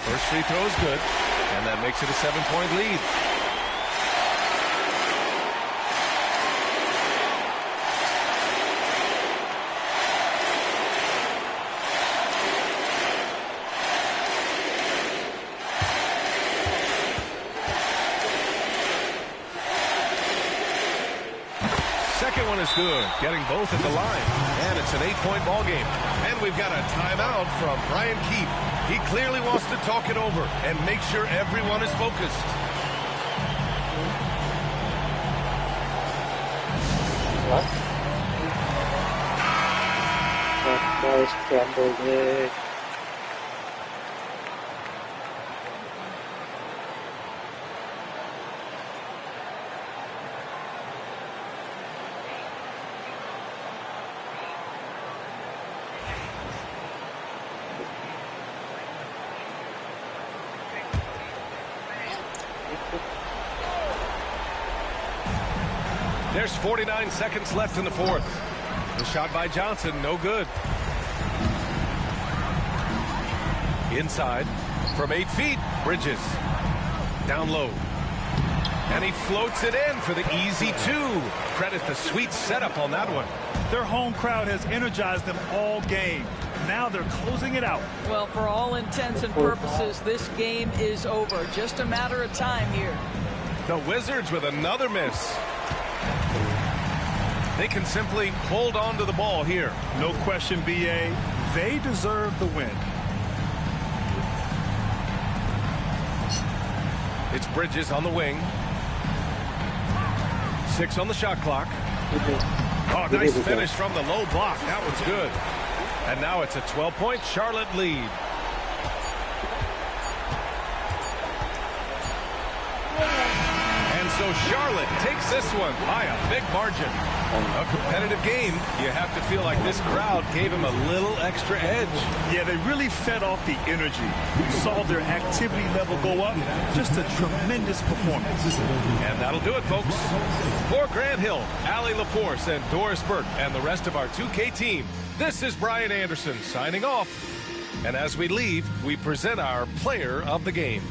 First free throw is good, and that makes it a 7-point lead. Second one is good, getting both at the line. And it's an 8-point ball game. And we've got a timeout from Brian Keefe. He clearly wants to talk it over and make sure everyone is focused. What? That was crumbled. There's 49 seconds left in the fourth. The shot by Johnson, no good. Inside, from 8 feet, Bridges. Down low. And he floats it in for the easy 2. Credit the sweet setup on that one. Their home crowd has energized them all game. Now they're closing it out. Well, for all intents and purposes, this game is over. Just a matter of time here. The Wizards with another miss. They can simply hold on to the ball here. No question, B.A. They deserve the win. It's Bridges on the wing. 6 on the shot clock. Oh, nice finish from the low block. That was good. And now it's a 12-point Charlotte lead. And so Charlotte takes this one by a big margin. A competitive game. You have to feel like this crowd gave him a little extra edge. Yeah, they really fed off the energy. We saw their activity level go up. Just a tremendous performance. And that'll do it, folks. For Grant Hill, Allie LaForce, and Doris Burke, and the rest of our 2K team, this is Brian Anderson signing off. And as we leave, we present our player of the game.